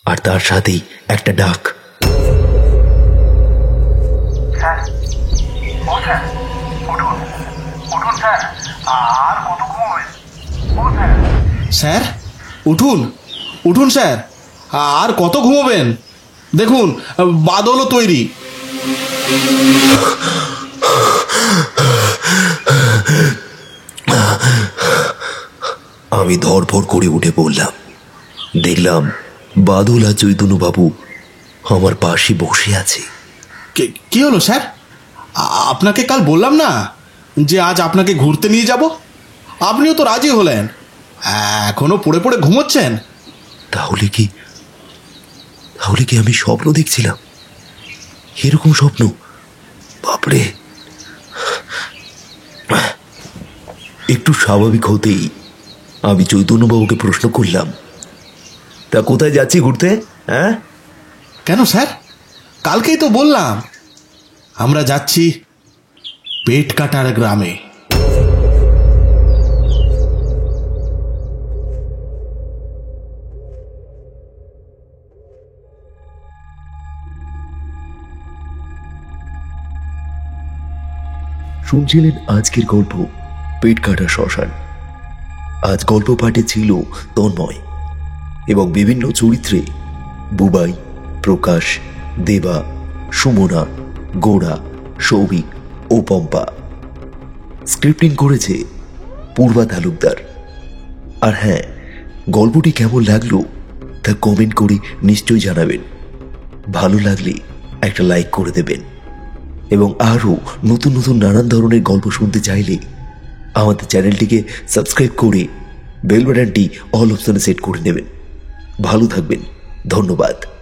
আর তার সাথেই একটা ডাক। স্যার উঠুন, উঠুন স্যার, আর কত ঘুমোবেন? দেখুন বাদলও তৈরি। আমি ধরফর করে উঠে পড়লাম। দেখলাম বাদল আর চৈতন্যবাবু আমার পাশে বসে আছে। কি হলো স্যার? আপনাকে কাল বললাম না যে আজ আপনাকে ঘুরতে নিয়ে যাব? আপনিও তো রাজি হলেন, এখনো পড়ে পড়ে ঘুমোচ্ছেন। তাহলে কি আমি স্বপ্ন দেখছিলাম? এরকম স্বপ্ন? বাপরে! একটু স্বাভাবিক হতেই আমি চৈতন্যবাবুকে প্রশ্ন করলাম, তা কোথায় যাচ্ছি ঘুরতে? হ্যাঁ, কেন স্যার? কালকেই তো বললাম আমরা যাচ্ছি পেট কাটার গ্রামে। শুনছিলেন আজকের গল্প পেট কাটা শ্মশান। আজ গল্প পাঠে ছিল তন্ময় এবং বিভিন্ন চরিত্রে বুবাই, প্রকাশ, দেবা, সুমনা, গোড়া, সৌভিক ও পম্পা। স্ক্রিপ্টিং করেছে পূর্বা তালুকদার। আর হ্যাঁ, গল্পটি কেমন লাগলো তা কমেন্ট করে নিশ্চয়ই জানাবেন। ভালো লাগলে একটা লাইক করে দেবেন এবং আরও নতুন নতুন নানান ধরনের গল্প শুনতে চাইলে আমাদের চ্যানেলটিকে সাবস্ক্রাইব করে বেল বাটনটি অল অপশনে সেট করে নেবেন। ভালো থাকবেন, ধন্যবাদ।